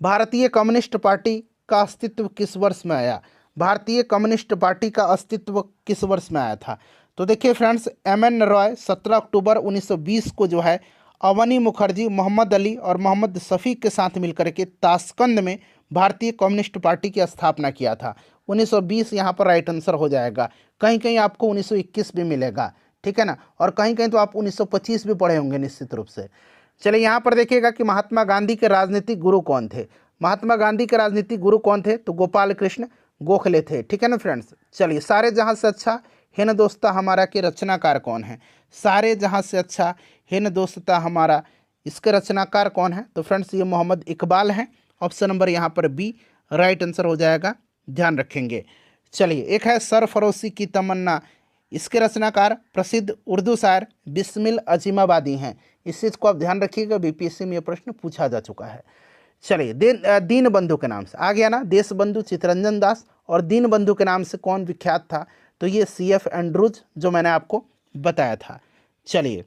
भारतीय कम्युनिस्ट पार्टी का अस्तित्व किस वर्ष में आया? भारतीय कम्युनिस्ट पार्टी का अस्तित्व किस वर्ष में आया था? तो देखिए फ्रेंड्स, MN रॉय 17 अक्टूबर 1920 को जो है अवनी मुखर्जी, मोहम्मद अली और मोहम्मद शफीक के साथ मिलकर के ताशकंद में भारतीय कम्युनिस्ट पार्टी की स्थापना किया था। 1920 यहाँ पर राइट आंसर हो जाएगा। कहीं कहीं आपको 1921 भी मिलेगा, ठीक है ना, और कहीं कहीं तो आप 1925 भी पढ़े होंगे निश्चित रूप से। चलिए यहाँ पर देखिएगा कि महात्मा गांधी के राजनीतिक गुरु कौन थे? महात्मा गांधी के राजनीतिक गुरु कौन थे? तो गोपाल कृष्ण गोखले थे, ठीक है ना फ्रेंड्स। चलिए, सारे जहां से अच्छा हिंदोस्तां हमारा के रचनाकार कौन है? सारे जहां से अच्छा हिंदोस्तां हमारा, इसके रचनाकार कौन है? तो फ्रेंड्स ये मोहम्मद इकबाल हैं। ऑप्शन नंबर यहाँ पर बी राइट आंसर हो जाएगा, ध्यान रखेंगे। चलिए, एक है सरफरोशी की तमन्ना, इसके रचनाकार प्रसिद्ध उर्दू शायर बिस्मिल अजीमाबादी हैं। इस चीज़ को आप ध्यान रखिएगा, BPSC में यह प्रश्न पूछा जा चुका है। चलिए दीन बंधु के नाम से आ गया ना, देश बंधु चित्तरंजन दास, और दीन बंधु के नाम से कौन विख्यात था, तो ये CF एंड्रूज, जो मैंने आपको बताया था। चलिए,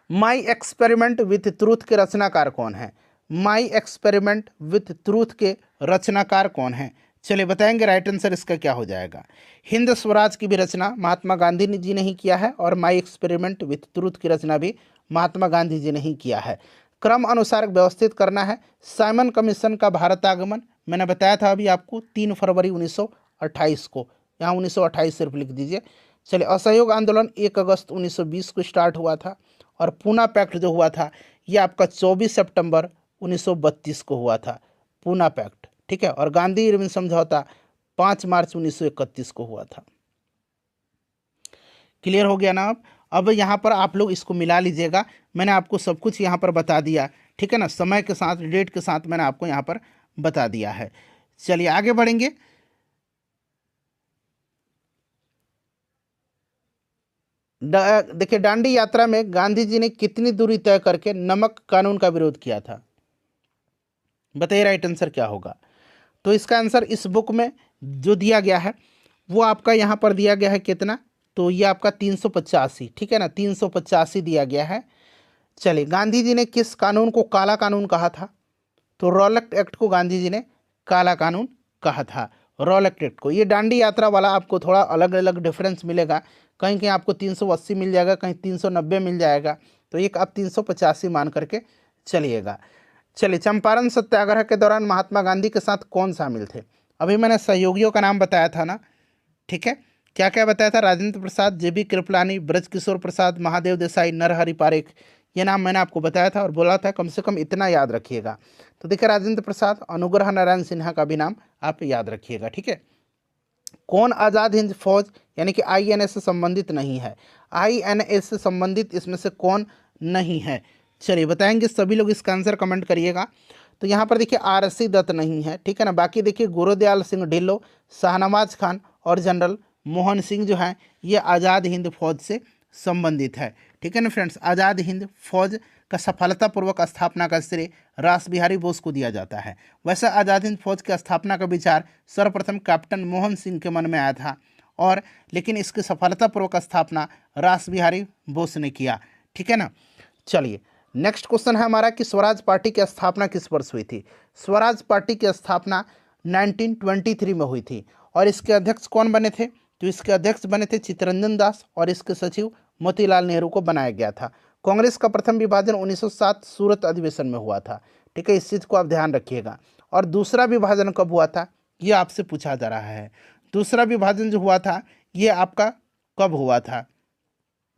माई एक्सपेरिमेंट विथ ट्रूथ के रचनाकार कौन है, माई एक्सपेरिमेंट विथ ट्रूथ के रचनाकार कौन है, चलिए बताएंगे। राइट आंसर इसका क्या हो जाएगा। हिंद स्वराज की भी रचना महात्मा गांधी जी ने ही किया है, और माई एक्सपेरिमेंट विथ ट्रूथ की रचना भी महात्मा गांधी जी ने ही किया है। क्रम अनुसार व्यवस्थित करना है। साइमन कमीशन का भारत आगमन मैंने बताया था अभी आपको 3 फरवरी 1928 को, यहाँ 1928 सिर्फ लिख दीजिए। चलिए, असहयोग आंदोलन 1 अगस्त 1920 को स्टार्ट हुआ था, और पूना पैक्ट जो हुआ था ये आपका 24 सितंबर 1932 को हुआ था, पूना पैक्ट, ठीक है। और गांधी इरविन समझौता 5 मार्च 1931 को हुआ था। क्लियर हो गया ना। अब यहाँ पर आप लोग इसको मिला लीजिएगा, मैंने आपको सब कुछ यहाँ पर बता दिया, ठीक है ना, समय के साथ डेट के साथ मैंने आपको यहाँ पर बता दिया है। चलिए आगे बढ़ेंगे। देखिए, दांडी यात्रा में गांधी जी ने कितनी दूरी तय करके नमक कानून का विरोध किया था, बताइए राइट आंसर क्या होगा। तो इसका आंसर इस बुक में जो दिया गया है वो आपका यहाँ पर दिया गया है कितना, तो ये आपका 385, ठीक है ना, 385 दिया गया है। चलिए, गांधी जी ने किस कानून को काला कानून कहा था, तो रॉलेट एक्ट को गांधी जी ने काला कानून कहा था, रॉलेट एक्ट को। ये दांडी यात्रा वाला आपको थोड़ा अलग अलग डिफरेंस मिलेगा, कहीं कहीं आपको 380 मिल जाएगा, कहीं 390 मिल जाएगा, तो एक आप 385 मान करके चलिएगा। चलिए, चंपारण सत्याग्रह के दौरान महात्मा गांधी के साथ कौन शामिल थे, अभी मैंने सहयोगियों का नाम बताया था ना, ठीक है, क्या क्या बताया था, राजेंद्र प्रसाद, JB कृपलानी, ब्रजकिशोर प्रसाद, महादेव देसाई, नरहरि पारेख, ये नाम मैंने आपको बताया था और बोला था कम से कम इतना याद रखिएगा। तो देखिए, राजेंद्र प्रसाद, अनुग्रह नारायण सिन्हा का भी नाम आप याद रखिएगा, ठीक है। कौन आज़ाद हिंद फौज यानी कि INA से संबंधित नहीं है, INA से संबंधित इसमें से कौन नहीं है, चलिए बताएंगे सभी लोग, इसका आंसर कमेंट करिएगा। तो यहाँ पर देखिए RC दत्त नहीं है, ठीक है ना, बाकी देखिए गुरुदयाल सिंह ढिल्लो, शाहनवाज खान और जनरल मोहन सिंह जो हैं ये आज़ाद हिंद फौज से संबंधित है, ठीक है ना फ्रेंड्स। आज़ाद हिंद फौज का सफलतापूर्वक स्थापना का श्रेय रास बिहारी बोस को दिया जाता है। वैसे आज़ाद हिंद फौज की स्थापना का विचार सर्वप्रथम कैप्टन मोहन सिंह के मन में आया था, और लेकिन इसकी सफलतापूर्वक स्थापना रास बिहारी बोस ने किया, ठीक है ना। चलिए, नेक्स्ट क्वेश्चन है हमारा कि स्वराज पार्टी की स्थापना किस वर्ष हुई थी। स्वराज पार्टी की स्थापना 1923 में हुई थी, और इसके अध्यक्ष कौन बने थे, तो इसके अध्यक्ष बने थे चित्तरंजन दास, और इसके सचिव मोतीलाल नेहरू को बनाया गया था। कांग्रेस का प्रथम विभाजन 1907 सूरत अधिवेशन में हुआ था, ठीक है, इस चीज़ को आप ध्यान रखिएगा। और दूसरा विभाजन कब हुआ था ये आपसे पूछा जा रहा है, दूसरा विभाजन जो हुआ था ये आपका कब हुआ था,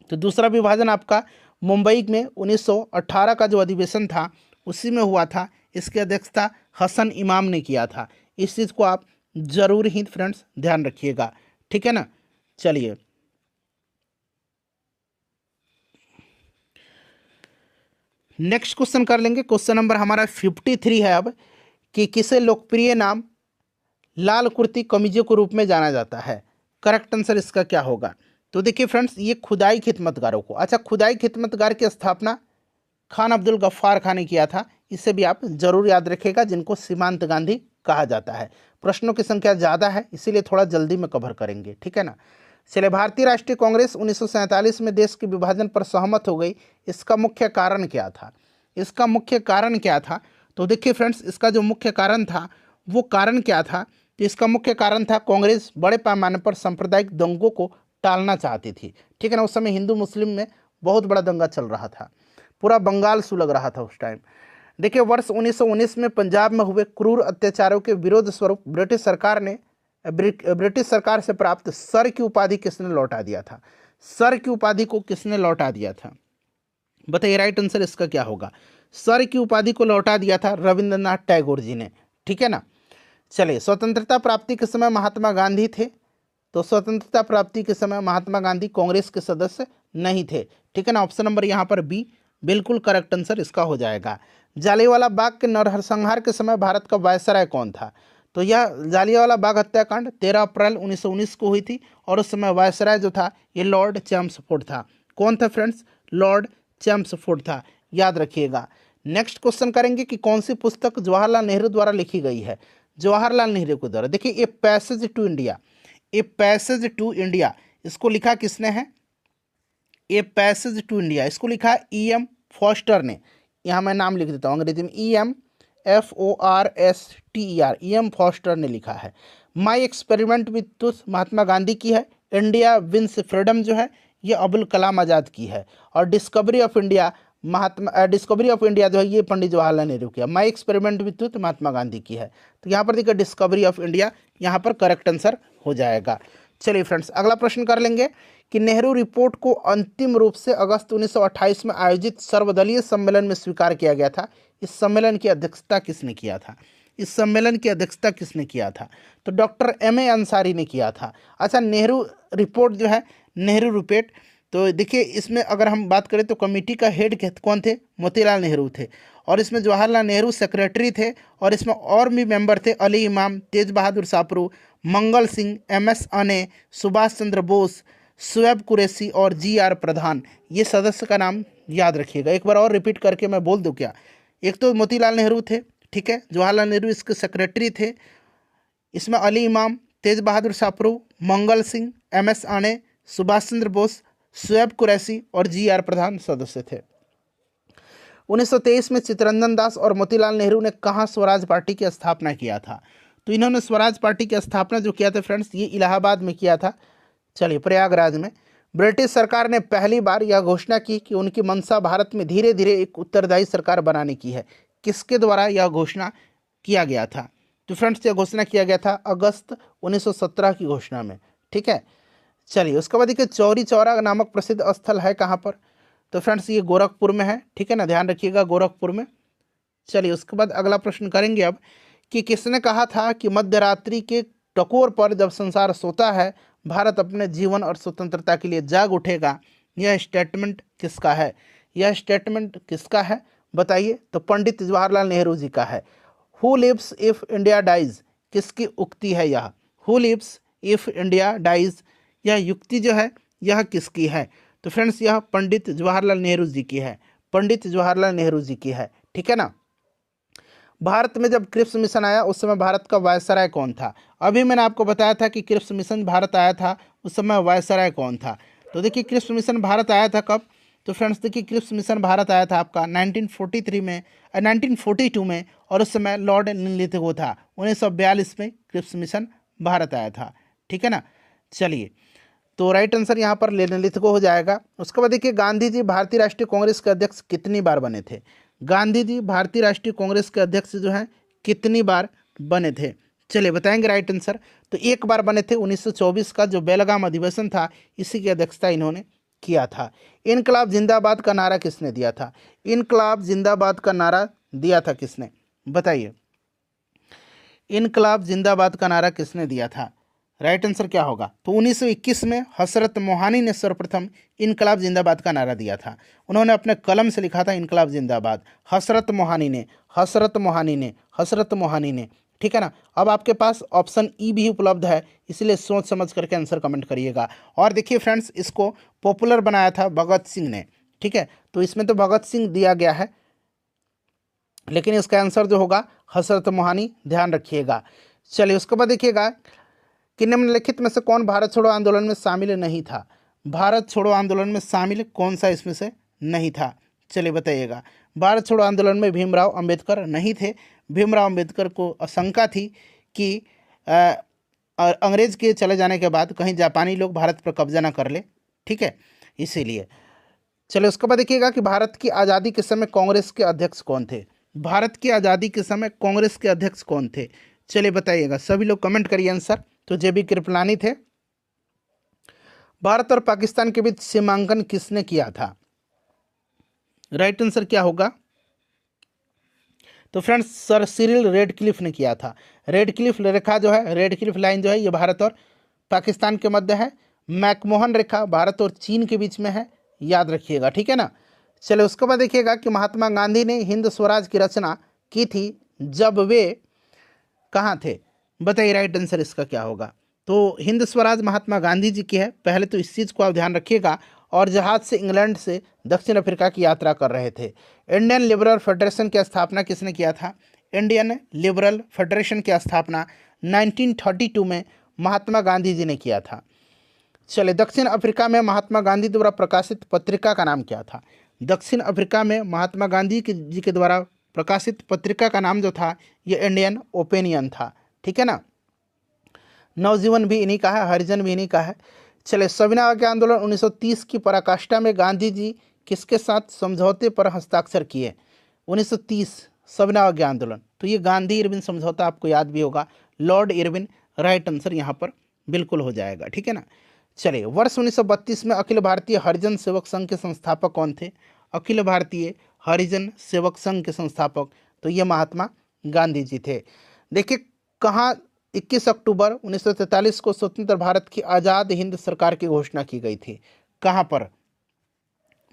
तो दूसरा विभाजन आपका मुंबई में 1918 का जो अधिवेशन था उसी में हुआ था। इसकी अध्यक्षता हसन इमाम ने किया था, इस चीज़ को आप जरूर ही फ्रेंड्स ध्यान रखिएगा, ठीक है ना। चलिए, नेक्स्ट क्वेश्चन कर लेंगे। क्वेश्चन नंबर हमारा 53 है अब कि किसे लोकप्रिय नाम लाल कुर्ती कमीजों के रूप में जाना जाता है। करेक्ट आंसर इसका क्या होगा, तो देखिए फ्रेंड्स ये खुदाई खिदमतगारों को, अच्छा खुदाई खिदमतगार की स्थापना खान अब्दुल गफ्फार खान ने किया था, इसे भी आप जरूर याद रखिएगा, जिनको सीमांत गांधी कहा जाता है। प्रश्नों की संख्या ज़्यादा है इसीलिए थोड़ा जल्दी में कवर करेंगे, ठीक है ना। चलिए, भारतीय राष्ट्रीय कांग्रेस 1947 में देश के विभाजन पर सहमत हो गई, इसका मुख्य कारण क्या था, इसका मुख्य कारण क्या था, तो देखिए फ्रेंड्स इसका जो मुख्य कारण था वो कारण क्या था, तो इसका मुख्य कारण था कांग्रेस बड़े पैमाने पर सांप्रदायिक दंगों को टालना चाहती थी, ठीक है ना। उस समय हिंदू मुस्लिम में बहुत बड़ा दंगा चल रहा था, पूरा बंगाल सुलग रहा था उस टाइम। देखिए, वर्ष 1919 में पंजाब में हुए क्रूर अत्याचारों के विरोध स्वरूप ब्रिटिश सरकार से प्राप्त सर की उपाधि किसने लौटा दिया था, सर की उपाधि को किसने लौटा दिया था, बताइए राइट आंसर इसका क्या होगा। सर की उपाधि को लौटा दिया था रविंद्रनाथ टैगोर जी ने, ठीक है ना। चलिए, स्वतंत्रता प्राप्ति के समय महात्मा गांधी थे, तो स्वतंत्रता प्राप्ति के समय महात्मा गांधी कांग्रेस के सदस्य नहीं थे, ठीक है ना। ऑप्शन नंबर यहाँ पर बी बिल्कुल करेक्ट आंसर इसका हो जाएगा। जालियांवाला बाग के नरसंहार के समय भारत का वायसराय कौन था, तो यह जालियांवाला बाग हत्याकांड 13 अप्रैल 1919 को हुई थी, और उस समय वायसराय जो था ये लॉर्ड चैम्सफोर्ड था। कौन था फ्रेंड्स, लॉर्ड चैम्सफोर्ड था, याद रखिएगा। नेक्स्ट क्वेश्चन करेंगे कि कौन सी पुस्तक जवाहरलाल नेहरू द्वारा लिखी गई है। जवाहरलाल नेहरू के द्वारा, देखिए a passage to India, a passage to India, इसको लिखा किसने है? ए पैसेज टू इंडिया, इसको लिखा E.M. फॉस्टर ने। यहाँ मैं नाम लिख देता हूँ अंग्रेजी में, E.M. FORSTER, E.M. फॉस्टर ने लिखा है। My experiment with truth Mahatma Gandhi की है। इंडिया विंस फ्रीडम जो है ये अबुल कलाम आज़ाद की है। और डिस्कवरी ऑफ इंडिया जो है ये पंडित जवाहरलाल नेहरू की है। My experiment with truth Mahatma Gandhi की है। तो यहाँ पर देखिए डिस्कवरी ऑफ इंडिया यहाँ पर करेक्ट आंसर हो जाएगा। चलिए फ्रेंड्स, अगला प्रश्न कर लेंगे कि नेहरू रिपोर्ट को अंतिम रूप से अगस्त 1928 में आयोजित सर्वदलीय सम्मेलन में स्वीकार किया गया था। इस सम्मेलन की अध्यक्षता किसने किया था? इस सम्मेलन की अध्यक्षता किसने किया था? तो डॉक्टर M.A. अंसारी ने किया था। अच्छा, नेहरू रिपोर्ट जो है, नेहरू रिपोर्ट, तो देखिए इसमें अगर हम बात करें तो कमेटी का हेड कौन थे? मोतीलाल नेहरू थे। और इसमें जवाहरलाल नेहरू सेक्रेटरी थे। और इसमें और भी मेंबर थे, अली इमाम, तेज बहादुर सापरू, मंगल सिंह, MS अने, सुभाष चंद्र बोस, शुएब कुरैशी और GR प्रधान। ये सदस्य का नाम याद रखिएगा। एक बार और रिपीट करके मैं बोल दूं क्या? एक तो मोतीलाल नेहरू थे, ठीक है, जवाहरलाल नेहरू इसके सेक्रेटरी थे। इसमें अली इमाम, तेज बहादुर सापरू, मंगल सिंह, MS अने, सुभाष चंद्र बोस, शुएब कुरैशी और GR प्रधान सदस्य थे। 1923 में चित्तरंजन दास और मोतीलाल नेहरू ने कहाँ स्वराज पार्टी की स्थापना किया था? तो इन्होंने स्वराज पार्टी की स्थापना जो किया था फ्रेंड्स, ये इलाहाबाद में किया था। चलिए, प्रयागराज में। ब्रिटिश सरकार ने पहली बार यह घोषणा की कि उनकी मंशा भारत में धीरे धीरे एक उत्तरदायी सरकार बनाने की है। किसके द्वारा यह घोषणा किया गया था? तो फ्रेंड्स, यह घोषणा किया गया था अगस्त 1917 की घोषणा में, ठीक है। चलिए, उसके बाद देखिए चौरी चौरा नामक प्रसिद्ध स्थल है कहाँ पर? तो फ्रेंड्स, ये गोरखपुर में है, ठीक है ना, ध्यान रखिएगा, गोरखपुर में। चलिए, उसके बाद अगला प्रश्न करेंगे अब कि किसने कहा था कि मध्यरात्रि के टकोर पर जब संसार सोता है भारत अपने जीवन और स्वतंत्रता के लिए जाग उठेगा। यह स्टेटमेंट किसका है? यह स्टेटमेंट किसका है बताइए? तो पंडित जवाहरलाल नेहरू जी का है। Who lives if India dies, किसकी उक्ति है यह? Who lives if India dies, यह युक्ति जो है यह किसकी है? तो फ्रेंड्स, यह पंडित जवाहरलाल नेहरू जी की है, पंडित जवाहरलाल नेहरू जी की है, ठीक है ना। भारत में जब क्रिप्स मिशन आया उस समय भारत का वायसराय कौन था? अभी मैंने आपको बताया था कि क्रिप्स मिशन भारत आया था, उस समय वायसराय कौन था? तो देखिए क्रिप्स मिशन भारत आया था कब? तो फ्रेंड्स देखिए क्रिप्स मिशन भारत आया था आपका 1942 में, और उस समय लॉर्ड लिथगो था। 1942 में क्रिप्स मिशन भारत आया था, ठीक है ना। चलिए, तो राइट आंसर यहाँ पर लिथगो हो जाएगा। उसके बाद देखिए गांधी जी भारतीय राष्ट्रीय कांग्रेस के अध्यक्ष कितनी बार बने थे? गांधी जी भारतीय राष्ट्रीय कांग्रेस के अध्यक्ष जो हैं कितनी बार बने थे? चलिए बताएंगे राइट आंसर। तो एक बार बने थे, 1924 का जो बेलगाम अधिवेशन था इसी की अध्यक्षता इन्होंने किया था। इनकलाब जिंदाबाद का नारा किसने दिया था? इनकलाब जिंदाबाद का नारा दिया था किसने बताइए? इनकलाब जिंदाबाद का नारा किसने दिया था? राइट आंसर क्या होगा? तो 1921 में हसरत मोहानी ने सर्वप्रथम इनकलाब जिंदाबाद का नारा दिया था। उन्होंने अपने कलम से लिखा था इनकलाब जिंदाबाद। हसरत मोहानी ने, हसरत मोहानी ने, हसरत मोहानी ने, ठीक है ना। अब आपके पास ऑप्शन ई भी उपलब्ध है, इसलिए सोच समझ करके आंसर कमेंट करिएगा। और देखिए फ्रेंड्स, इसको पॉपुलर बनाया था भगत सिंह ने, ठीक है। तो इसमें तो भगत सिंह दिया गया है, लेकिन इसका आंसर जो होगा हसरत मोहानी, ध्यान रखिएगा। चलिए, उसके बाद देखिएगा कि निम्नलिखित में से कौन भारत छोड़ो आंदोलन में शामिल नहीं था? भारत छोड़ो आंदोलन में शामिल कौन सा इसमें से नहीं था? चलिए बताइएगा। भारत छोड़ो आंदोलन में भीमराव अंबेडकर नहीं थे। भीमराव अंबेडकर को आशंका थी कि अंग्रेज के चले जाने के बाद कहीं जापानी लोग भारत पर कब्जा ना कर ले, ठीक है, इसीलिए। चलिए, उसके बाद देखिएगा कि भारत की आज़ादी के समय कांग्रेस के अध्यक्ष कौन थे? भारत की आज़ादी के समय कांग्रेस के अध्यक्ष कौन थे? चलिए बताइएगा, सभी लोग कमेंट करिए आंसर। तो JB कृपलानी थे। भारत और पाकिस्तान के बीच सीमांकन किसने किया था? राइट आंसर क्या होगा? तो फ्रेंड्स, सर सिरिल रेडक्लिफ ने किया था। रेडक्लिफ रेखा जो है, रेडक्लिफ लाइन जो है, ये भारत और पाकिस्तान के मध्य है। मैकमोहन रेखा भारत और चीन के बीच में है, याद रखिएगा, ठीक है ना। चलिए, उसके बाद देखिएगा कि महात्मा गांधी ने हिंद स्वराज की रचना की थी जब वे कहाँ थे? बताइए राइट आंसर इसका क्या होगा? तो हिंद स्वराज महात्मा गांधी जी की है। पहले तो इस चीज़ को आप ध्यान रखिएगा। और जहाज से इंग्लैंड से दक्षिण अफ्रीका की यात्रा कर रहे थे। इंडियन लिबरल फेडरेशन की स्थापना किसने किया था? इंडियन लिबरल फेडरेशन की स्थापना 1932 में महात्मा गांधी जी ने किया था। चले, दक्षिण अफ्रीका में महात्मा गांधी द्वारा प्रकाशित पत्रिका का नाम क्या था? दक्षिण अफ्रीका में महात्मा गांधी जी के द्वारा प्रकाशित पत्रिका का नाम जो था ये इंडियन ओपिनियन था। ठीक है ना। नवजीवन भी इन्हीं का है, हरिजन भी इन्हीं का है। चले, सविनय अवज्ञा आंदोलन 1930 की पराकाष्ठा में गांधी जी किसके साथ समझौते पर हस्ताक्षर किए? 1930 सविनय अवज्ञा आंदोलन, तो ये गांधी इरविन समझौता आपको याद भी होगा, लॉर्ड इरविन राइट आंसर यहाँ पर बिल्कुल हो जाएगा। ठीक है ना। चलिए, वर्ष 1932 में अखिल भारतीय हरिजन सेवक संघ के संस्थापक कौन थे? अखिल भारतीय हरिजन सेवक संघ के संस्थापक तो ये महात्मा गांधी जी थे। देखिए कहाँ 21 अक्टूबर 1943 को स्वतंत्र भारत की आज़ाद हिंद सरकार की घोषणा की गई थी। कहाँ पर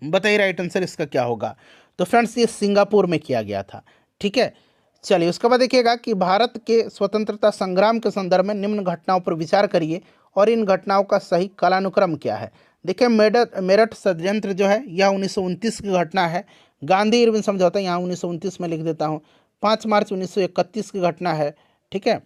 बताइए, राइट आंसर इसका क्या होगा? तो फ्रेंड्स ये सिंगापुर में किया गया था। ठीक है। चलिए, उसके बाद देखिएगा कि भारत के स्वतंत्रता संग्राम के संदर्भ में निम्न घटनाओं पर विचार करिए और इन घटनाओं का सही कालानुक्रम क्या है। देखिए, मेरठ षड्यंत्र जो है यह 1929 की घटना है। गांधी इरविन समझौता यहाँ 1929 में लिख देता हूँ। 5 मार्च 1931 की घटना है। ठीक है।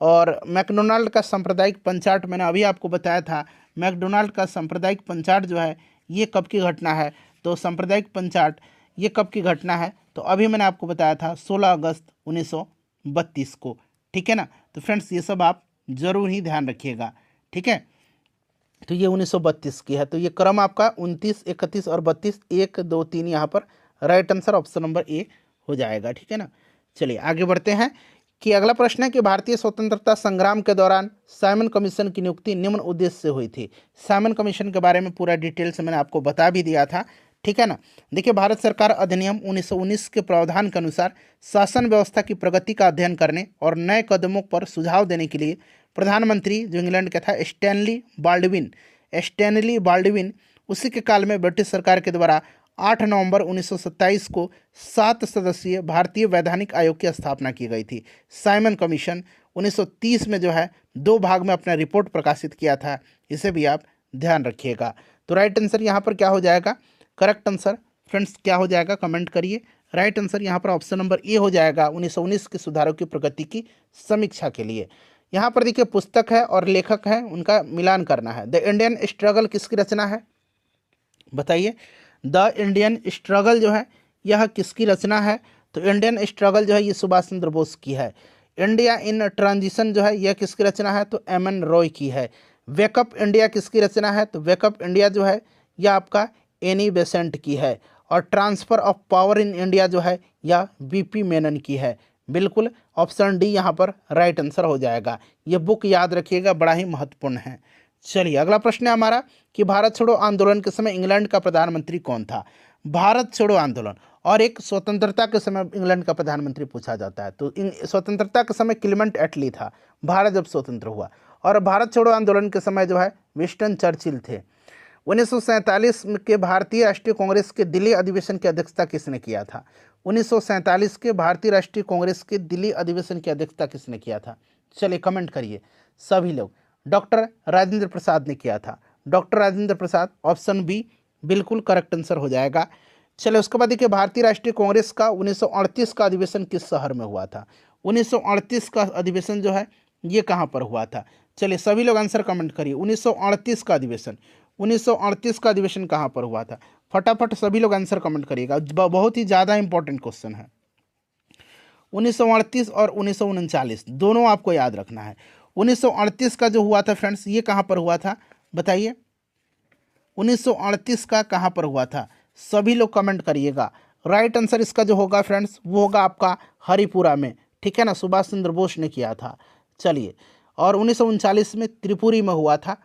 और मैकडोनाल्ड का सांप्रदायिक पंचाट मैंने अभी आपको बताया था। मैकडोनाल्ड का सांप्रदायिक पंचाट जो है ये कब की घटना है? तो सांप्रदायिक पंचाट ये कब की घटना है? तो अभी मैंने आपको बताया था 16 अगस्त 1932 को। ठीक है ना। तो फ्रेंड्स ये सब आप जरूर ही ध्यान रखिएगा। ठीक है। तो ये 1932 की है। तो ये क्रम आपका 29, 31 और 32, 1, 2, 3 यहाँ पर right answer option number A हो जाएगा। ठीक है ना। चलिए आगे बढ़ते हैं कि अगला प्रश्न है कि भारतीय स्वतंत्रता संग्राम के दौरान साइमन कमीशन की नियुक्ति निम्न उद्देश्य से हुई थी। साइमन कमीशन के बारे में पूरा डिटेल से मैंने आपको बता भी दिया था। ठीक है ना। देखिए, भारत सरकार अधिनियम 1919 के प्रावधान के अनुसार शासन व्यवस्था की प्रगति का अध्ययन करने और नए कदमों पर सुझाव देने के लिए प्रधानमंत्री जो इंग्लैंड का था स्टैनली बाल्डविन उसी के काल में ब्रिटिश सरकार के द्वारा 8 नवंबर 1927 को 7 सदस्यीय भारतीय वैधानिक आयोग की स्थापना की गई थी। साइमन कमीशन 1930 में जो है 2 भाग में अपना रिपोर्ट प्रकाशित किया था। इसे भी आप ध्यान रखिएगा। तो राइट आंसर यहाँ पर क्या हो जाएगा? करेक्ट आंसर फ्रेंड्स क्या हो जाएगा? कमेंट करिए। राइट आंसर यहाँ पर ऑप्शन नंबर ए हो जाएगा, 1919 के सुधारों की प्रगति की समीक्षा के लिए। यहाँ पर देखिए पुस्तक है और लेखक है, उनका मिलान करना है। द इंडियन स्ट्रगल किसकी रचना है? बताइए, द इंडियन स्ट्रगल जो है यह किसकी रचना है? तो इंडियन स्ट्रगल जो है ये सुभाष चंद्र बोस की है। इंडिया इन ट्रांजिशन जो है यह किसकी रचना है? तो एम.एन. रॉय की है। वेकअप इंडिया किसकी रचना है? तो वेकअप इंडिया जो है यह आपका एनी बेसेंट की है। और transfer of power in India जो है यह बीपी मेनन की है। बिल्कुल ऑप्शन डी यहाँ पर राइट आंसर हो जाएगा। ये बुक याद रखिएगा, बड़ा ही महत्वपूर्ण है। चलिए अगला प्रश्न है हमारा कि भारत छोड़ो आंदोलन के समय इंग्लैंड का प्रधानमंत्री कौन था? भारत छोड़ो आंदोलन और एक स्वतंत्रता के समय इंग्लैंड का प्रधानमंत्री पूछा जाता है। तो स्वतंत्रता के समय क्लेमेंट एटली था, भारत जब स्वतंत्र हुआ। और भारत छोड़ो आंदोलन के समय जो है विंस्टन चर्चिल थे। 1947 के भारतीय राष्ट्रीय कांग्रेस के दिल्ली अधिवेशन की अध्यक्षता किसने किया था? 1947 के भारतीय राष्ट्रीय कांग्रेस के दिल्ली अधिवेशन की अध्यक्षता किसने किया था? चलिए कमेंट करिए सभी लोग। डॉक्टर राजेंद्र प्रसाद ने किया था। Doctor Rajendra Prasad, option B बिल्कुल करेक्ट आंसर हो जाएगा। चलिए उसके बाद देखिए भारतीय राष्ट्रीय कांग्रेस का 1938 का अधिवेशन किस शहर में हुआ था? 1938 का अधिवेशन जो है ये कहाँ पर हुआ था? चलिए सभी लोग आंसर कमेंट करिए। 1938 का अधिवेशन, 1938 का अधिवेशन कहाँ पर हुआ था? फटाफट सभी लोग आंसर कमेंट करिएगा, बहुत ही ज़्यादा इंपॉर्टेंट क्वेश्चन है। 1938 और 1939 दोनों आपको याद रखना है। 1938 का जो हुआ था फ्रेंड्स ये कहाँ पर हुआ था? बताइए 1938 का कहाँ पर हुआ था? सभी लोग कमेंट करिएगा। राइट आंसर इसका जो होगा फ्रेंड्स वो होगा आपका हरिपुरा में। ठीक है ना, सुभाष चंद्र बोस ने किया था। चलिए, और 1939 में त्रिपुरी में हुआ था।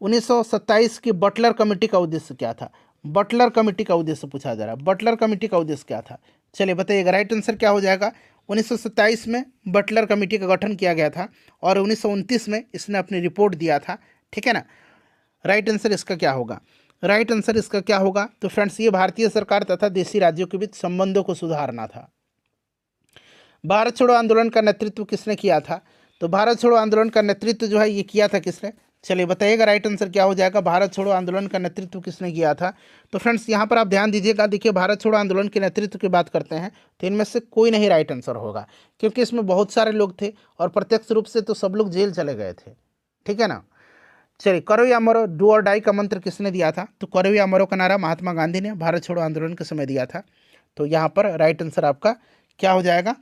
1927 की बटलर कमेटी का उद्देश्य क्या था? बटलर कमेटी का उद्देश्य पूछा जा रहा है। बटलर कमेटी का उद्देश्य क्या था? चलिए बताइएगा, राइट आंसर क्या हो जाएगा? 1927 में बटलर कमेटी का गठन किया गया था और 1929 में इसने अपनी रिपोर्ट दिया था। ठीक है ना। राइट आंसर इसका क्या होगा? राइट आंसर इसका क्या होगा? तो फ्रेंड्स ये भारतीय सरकार तथा देशी राज्यों के बीच संबंधों को सुधारना था। भारत छोड़ो आंदोलन का नेतृत्व किसने किया था? तो भारत छोड़ो आंदोलन का नेतृत्व जो है ये किया था किसने? चलिए बताइएगा राइट आंसर क्या हो जाएगा। भारत छोड़ो आंदोलन का नेतृत्व किसने किया था? तो फ्रेंड्स यहाँ पर आप ध्यान दीजिएगा। देखिए भारत छोड़ो आंदोलन के नेतृत्व की बात करते हैं तो इनमें से कोई नहीं राइट आंसर होगा, क्योंकि इसमें बहुत सारे लोग थे और प्रत्यक्ष रूप से तो सब लोग जेल चले गए थे, ठीक है ना। चलिए करो या मरो, डू और डाई का मंत्र किसने दिया था? तो करो या मरो का नारा महात्मा गांधी ने भारत छोड़ो आंदोलन के समय दिया था। तो यहाँ पर राइट आंसर आपका क्या हो जाएगा?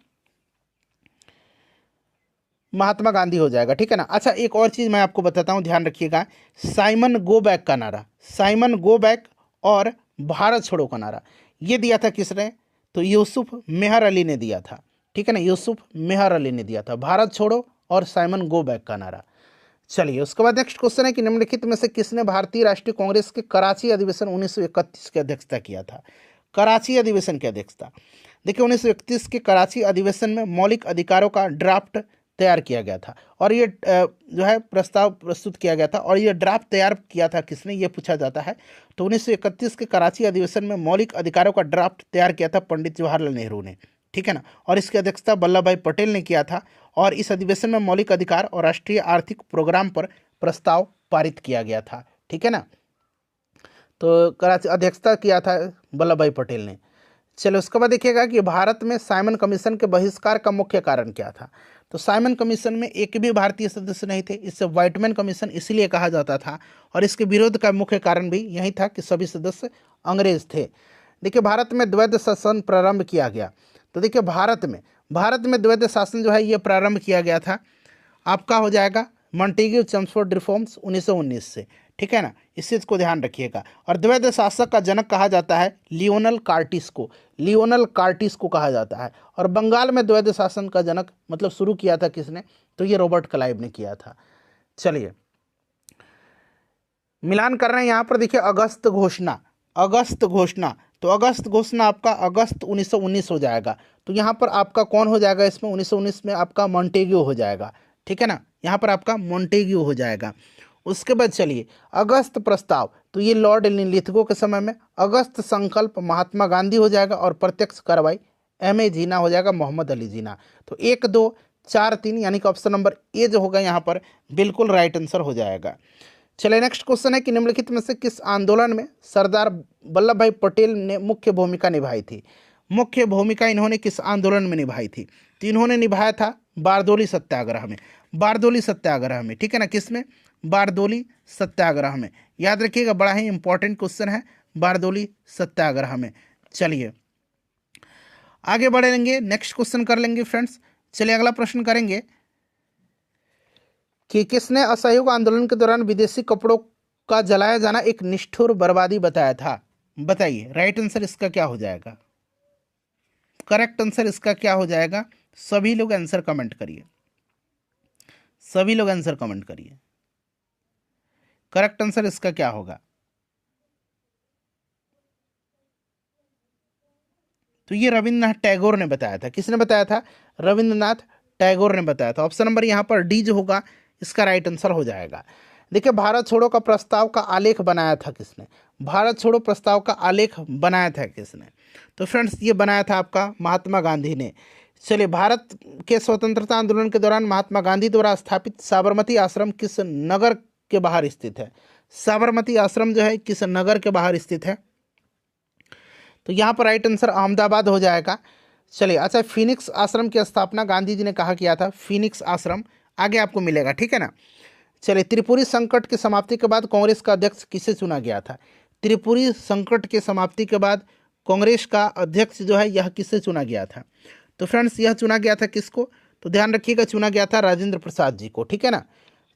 महात्मा गांधी हो जाएगा, ठीक है ना। अच्छा एक और चीज़ मैं आपको बताता हूँ, ध्यान रखिएगा। साइमन गो बैक का नारा, साइमन गो बैक और भारत छोड़ो का नारा ये दिया था किसने? तो यूसुफ मेहर अली ने दिया था, ठीक है ना। यूसुफ मेहर अली ने दिया था भारत छोड़ो और साइमन गो बैक का नारा। चलिए उसके बाद नेक्स्ट क्वेश्चन है कि निम्नलिखित में से किसने भारतीय राष्ट्रीय कांग्रेस के कराची अधिवेशन 1931 की अध्यक्षता किया था? कराची अधिवेशन की अध्यक्षता, देखिए 1931 के कराची अधिवेशन में मौलिक अधिकारों का ड्राफ्ट तैयार किया गया था और ये जो है प्रस्ताव प्रस्तुत किया गया था। और ये ड्राफ्ट तैयार किया था किसने, ये पूछा जाता है। तो 1931 के कराची अधिवेशन में मौलिक अधिकारों का ड्राफ्ट तैयार किया था पंडित जवाहरलाल नेहरू ने, ठीक है ना। और इसकी अध्यक्षता वल्लभ भाई पटेल ने किया था। और इस अधिवेशन में मौलिक अधिकार और राष्ट्रीय आर्थिक प्रोग्राम पर प्रस्ताव पारित किया गया था, ठीक है ना। तो कराची अध्यक्षता किया था वल्लभ भाई पटेल ने। चलो उसके बाद देखिएगा कि भारत में साइमन कमीशन के बहिष्कार का मुख्य कारण क्या था? तो साइमन कमीशन में एक भी भारतीय सदस्य नहीं थे, इससे व्हाइटमैन कमीशन इसलिए कहा जाता था। और इसके विरोध का मुख्य कारण भी यही था कि सभी सदस्य अंग्रेज थे। देखिए भारत में द्वैध शासन प्रारंभ किया गया। तो देखिए भारत में द्वैध शासन जो है ये प्रारंभ किया गया था, आपका हो जाएगा मॉन्टेग्यू चेम्सफोर्ड रिफॉर्म्स 1919 से, ठीक है ना। इस चीज़ को ध्यान रखिएगा। और द्वैध शासक का जनक कहा जाता है लियोनल कार्टिस को, लियोनल कार्टिस को कहा जाता है। और बंगाल में द्वैध शासन का जनक मतलब शुरू किया था किसने? तो ये रॉबर्ट क्लाइव ने किया था। चलिए मिलान कर रहे हैं यहाँ पर, देखिए अगस्त घोषणा, अगस्त घोषणा। तो अगस्त घोषणा आपका अगस्त 1919 हो जाएगा। तो यहाँ पर आपका कौन हो जाएगा? इसमें 1919 में आपका मॉन्टेग्यू हो जाएगा, ठीक है ना। यहाँ पर आपका मॉन्टेग्यू हो जाएगा। उसके बाद चलिए अगस्त प्रस्ताव, तो ये लॉर्ड लिथगो के समय में। अगस्त संकल्प महात्मा गांधी हो जाएगा। और प्रत्यक्ष कार्रवाई M.A. जीना हो जाएगा, मोहम्मद अली जीना। तो 1, 2, 4, 3 यानी कि ऑप्शन नंबर ए जो होगा यहाँ पर बिल्कुल राइट आंसर हो जाएगा। चलिए नेक्स्ट क्वेश्चन है कि निम्नलिखित में से किस आंदोलन में सरदार वल्लभ भाई पटेल ने मुख्य भूमिका निभाई थी? मुख्य भूमिका इन्होंने किस आंदोलन में निभाई थी? तो इन्होंने निभाया था बारदोली सत्याग्रह में, बारदोली सत्याग्रह में, ठीक है ना। किसमें? बारदोली सत्याग्रह में। याद रखिएगा बड़ा ही इंपॉर्टेंट क्वेश्चन है, बारदोली सत्याग्रह में। चलिए आगे बढ़ेंगे, नेक्स्ट क्वेश्चन कर लेंगे फ्रेंड्स। चलिए अगला प्रश्न करेंगे कि किसने असहयोग आंदोलन के दौरान विदेशी कपड़ों का जलाया जाना एक निष्ठुर बर्बादी बताया था? बताइए राइट आंसर इसका क्या हो जाएगा? करेक्ट आंसर इसका क्या हो जाएगा? सभी लोग आंसर कमेंट करिए, सभी लोग आंसर कमेंट करिए। करेक्ट आंसर इसका क्या होगा? तो ये रविंद्रनाथ टैगोर ने बताया था। किसने बताया था? रविंद्रनाथ टैगोर ने बताया था। ऑप्शन नंबर यहाँ पर डी जो होगा इसका राइट आंसर हो जाएगा। देखिए भारत छोड़ो का प्रस्ताव का आलेख बनाया था किसने? भारत छोड़ो प्रस्ताव का आलेख बनाया था किसने? तो फ्रेंड्स ये बनाया था आपका महात्मा गांधी ने। चलिए भारत के स्वतंत्रता आंदोलन के दौरान महात्मा गांधी द्वारा स्थापित साबरमती आश्रम किस नगर के बाहर स्थित है? साबरमती आश्रम जो है किस नगर के बाहर स्थित है? तो यहाँ पर राइट आंसर अहमदाबाद हो जाएगा। चलिए अच्छा फिनिक्स आश्रम की स्थापना गांधी जी ने कहा किया था? फिनिक्स आश्रम आगे आपको मिलेगा, ठीक है ना। चलिए त्रिपुरी संकट की समाप्ति के बाद कांग्रेस का अध्यक्ष किसे चुना गया था? त्रिपुरी संकट के समाप्ति के बाद कांग्रेस का अध्यक्ष जो है यह किससे चुना गया था? तो फ्रेंड्स यह चुना गया था किसको? तो ध्यान रखिएगा चुना गया था राजेंद्र प्रसाद जी को, ठीक है ना।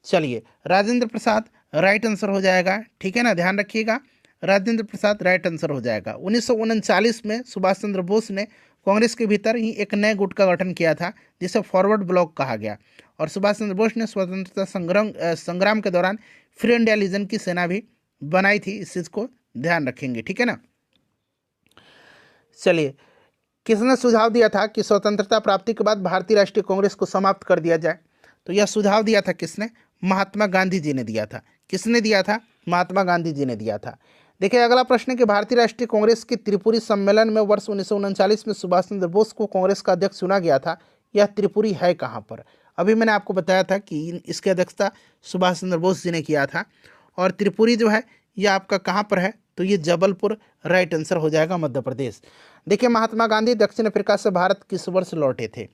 चलिए राजेंद्र प्रसाद राइट आंसर हो जाएगा, ठीक है ना। ध्यान रखिएगा राजेंद्र प्रसाद राइट आंसर हो जाएगा। 1939 में सुभाष चंद्र बोस ने कांग्रेस के भीतर ही एक नए गुट का गठन किया था जिसे फॉरवर्ड ब्लॉक कहा गया। और सुभाष चंद्र बोस ने स्वतंत्रता संग्राम के दौरान फ्री इंडिया लीजन की सेना भी बनाई थी। इस चीज़ को ध्यान रखेंगे, ठीक है ना। चलिए किसने सुझाव दिया था कि स्वतंत्रता प्राप्ति के बाद भारतीय राष्ट्रीय कांग्रेस को समाप्त कर दिया जाए? तो यह सुझाव दिया था किसने? महात्मा गांधी जी ने दिया था। किसने दिया था? महात्मा गांधी जी ने दिया था। देखिए अगला प्रश्न है कि भारतीय राष्ट्रीय कांग्रेस के त्रिपुरी सम्मेलन में वर्ष 1939 में सुभाष चंद्र बोस को कांग्रेस का अध्यक्ष चुना गया था। यह त्रिपुरी है कहाँ पर? अभी मैंने आपको बताया था कि इसकी अध्यक्षता सुभाष चंद्र बोस जी ने किया था। और त्रिपुरी जो है ये आपका कहाँ पर है, तो ये जबलपुर राइट आंसर हो जाएगा, मध्य प्रदेश। देखिए महात्मा गांधी दक्षिण अफ्रीका से भारत किस वर्ष लौटे थे?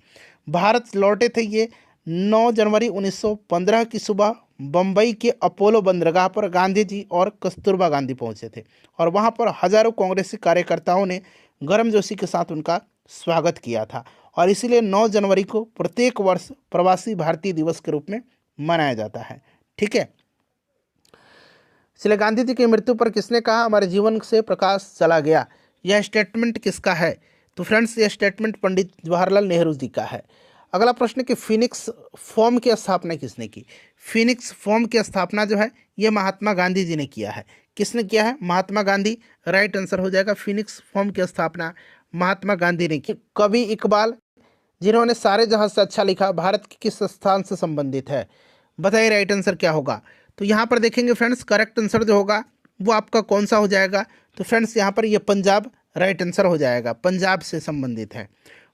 भारत लौटे थे ये 9 जनवरी 1915 की सुबह बम्बई के अपोलो बंदरगाह पर गांधी जी और कस्तूरबा गांधी पहुंचे थे और वहां पर हजारों कांग्रेसी कार्यकर्ताओं ने गर्मजोशी के साथ उनका स्वागत किया था और इसीलिए 9 जनवरी को प्रत्येक वर्ष प्रवासी भारतीय दिवस के रूप में मनाया जाता है। ठीक है, इसलिए गांधी जी की मृत्यु पर किसने कहा हमारे जीवन से प्रकाश चला गया? यह स्टेटमेंट किसका है? तो फ्रेंड्स यह स्टेटमेंट पंडित जवाहरलाल नेहरू जी का है। अगला प्रश्न कि फिनिक्स फॉर्म की स्थापना किसने की? फिनिक्स फॉर्म की स्थापना जो है ये महात्मा गांधी जी ने किया है। किसने किया है? महात्मा गांधी, राइट आंसर हो जाएगा। फिनिक्स फॉर्म की स्थापना महात्मा गांधी ने की। कवि इकबाल जिन्होंने सारे जहां से अच्छा लिखा भारत के किस स्थान से संबंधित है? बताइए राइट आंसर क्या होगा? तो यहाँ पर देखेंगे फ्रेंड्स करेक्ट आंसर जो होगा वो आपका कौन सा हो जाएगा? तो फ्रेंड्स यहाँ पर ये पंजाब राइट आंसर हो जाएगा, पंजाब से संबंधित है।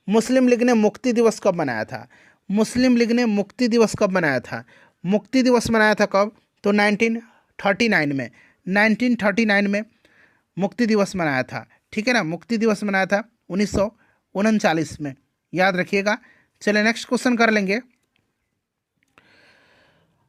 मुस्लिम लीग ने मुक्ति दिवस कब मनाया था? मुस्लिम लीग ने मुक्ति दिवस कब मनाया था? मुक्ति दिवस मनाया था कब? तो 1939 में, 1939 में मुक्ति दिवस मनाया था। ठीक है ना, मुक्ति दिवस मनाया था 1939 में, याद रखिएगा। चलिए नेक्स्ट क्वेश्चन कर लेंगे।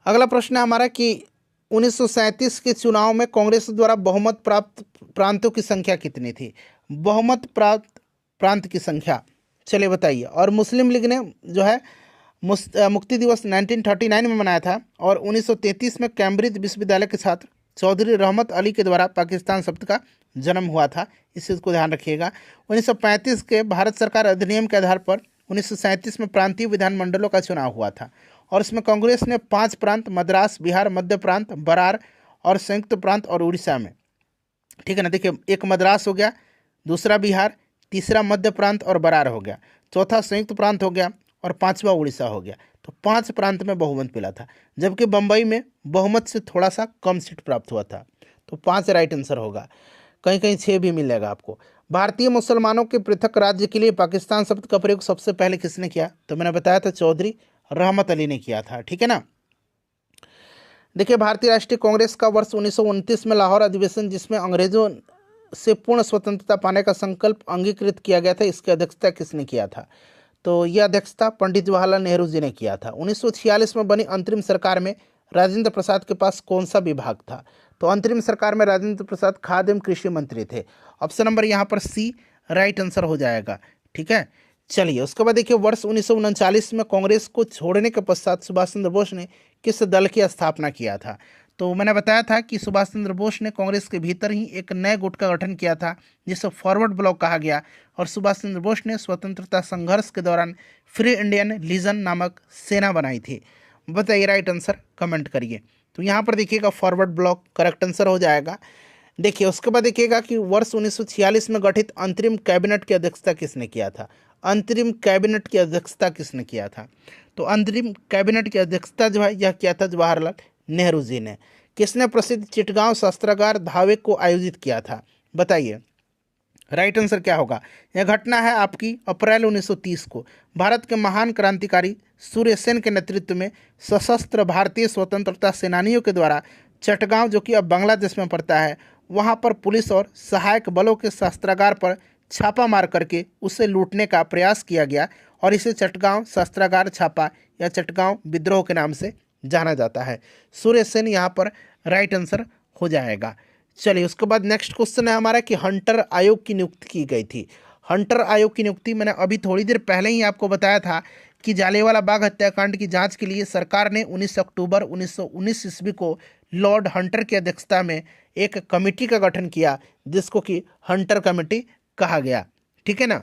अगला प्रश्न है हमारा कि 1937 के चुनाव में कांग्रेस द्वारा बहुमत प्राप्त प्रांतों की संख्या कितनी थी? बहुमत प्राप्त प्रांत की संख्या चलिए बताइए। और मुस्लिम लीग ने जो है मुक्ति दिवस 1939 में मनाया था और 1933 में कैम्ब्रिज विश्वविद्यालय के छात्र चौधरी रहमत अली के द्वारा पाकिस्तान शब्द का जन्म हुआ था, इस चीज़ को ध्यान रखिएगा। 1935 के भारत सरकार अधिनियम के आधार पर 1937 में प्रांतीय विधानमंडलों का चुनाव हुआ था और इसमें कांग्रेस ने 5 प्रांत मद्रास, बिहार, मध्य प्रांत, बरार और संयुक्त प्रांत और उड़ीसा में, ठीक है ना। देखिए एक मद्रास हो गया, दूसरा बिहार, तीसरा मध्य प्रांत और बरार हो गया, चौथा संयुक्त प्रांत हो गया और पांचवा उड़ीसा हो गया। तो 5 प्रांत में बहुमत मिला था, जबकि बम्बई में बहुमत से थोड़ा सा कम सीट प्राप्त हुआ था। तो 5 राइट आंसर होगा, कहीं कहीं 6 भी मिलेगा आपको। भारतीय मुसलमानों के पृथक राज्य के लिए पाकिस्तान शब्द का प्रयोग सबसे पहले किसने किया? तो मैंने बताया था चौधरी रहमत अली ने किया था, ठीक है ना। देखिए भारतीय राष्ट्रीय कांग्रेस का वर्ष 1929 में लाहौर अधिवेशन, जिसमें अंग्रेजों से पूर्ण स्वतंत्रता पाने का संकल्प अंगीकृत किया गया था, इसकी अध्यक्षता किसने किया था? तो यह अध्यक्षता पंडित जवाहरलाल नेहरू जी ने किया था। 1946 में बनी अंतरिम सरकार में राजेंद्र प्रसाद के पास कौन सा विभाग था? तो अंतरिम सरकार में राजेंद्र प्रसाद खाद्य एवं कृषि मंत्री थे। ऑप्शन नंबर यहाँ पर सी राइट आंसर हो जाएगा, ठीक है। चलिए उसके बाद देखिए वर्ष 1939 में कांग्रेस को छोड़ने के पश्चात सुभाष चंद्र बोस ने किस दल की स्थापना किया था? तो मैंने बताया था कि सुभाष चंद्र बोस ने कांग्रेस के भीतर ही एक नए गुट का गठन किया था जिसे फॉरवर्ड ब्लॉक कहा गया और सुभाष चंद्र बोस ने स्वतंत्रता संघर्ष के दौरान फ्री इंडियन लीजन नामक सेना बनाई थी। बताइए राइट आंसर कमेंट करिए। तो यहाँ पर देखिएगा फॉरवर्ड ब्लॉक करेक्ट आंसर हो जाएगा। देखिए उसके बाद देखिएगा कि वर्ष 1946 में गठित अंतरिम कैबिनेट की अध्यक्षता किसने किया था? अंतरिम कैबिनेट की अध्यक्षता किसने किया था? तो अंतरिम कैबिनेट की अध्यक्षता जो है यह किया था जवाहरलाल नेहरू जी ने। किसने प्रसिद्ध चिटगांव शस्त्रागार धावे को आयोजित किया था? बताइए राइट आंसर क्या होगा? यह घटना है आपकी अप्रैल 1930 को। भारत के महान क्रांतिकारी सूर्य सेन के नेतृत्व में सशस्त्र भारतीय स्वतंत्रता सेनानियों के द्वारा चटगांव, जो कि अब बांग्लादेश में पड़ता है, वहां पर पुलिस और सहायक बलों के शस्त्रागार पर छापा मार करके उसे लूटने का प्रयास किया गया और इसे चटगांव शस्त्रागार छापा या चटगांव विद्रोह के नाम से जाना जाता है। सूर्य सेन यहाँ पर राइट आंसर हो जाएगा। चलिए उसके बाद नेक्स्ट क्वेश्चन है हमारा कि हंटर आयोग की नियुक्ति की गई थी। हंटर आयोग की नियुक्ति मैंने अभी थोड़ी देर पहले ही आपको बताया था कि जालियांवाला बाग हत्याकांड की जांच के लिए सरकार ने 19 अक्टूबर 1919 ईस्वी को लॉर्ड हंटर की अध्यक्षता में एक कमेटी का गठन किया जिसको कि हंटर कमेटी कहा गया, ठीक है ना।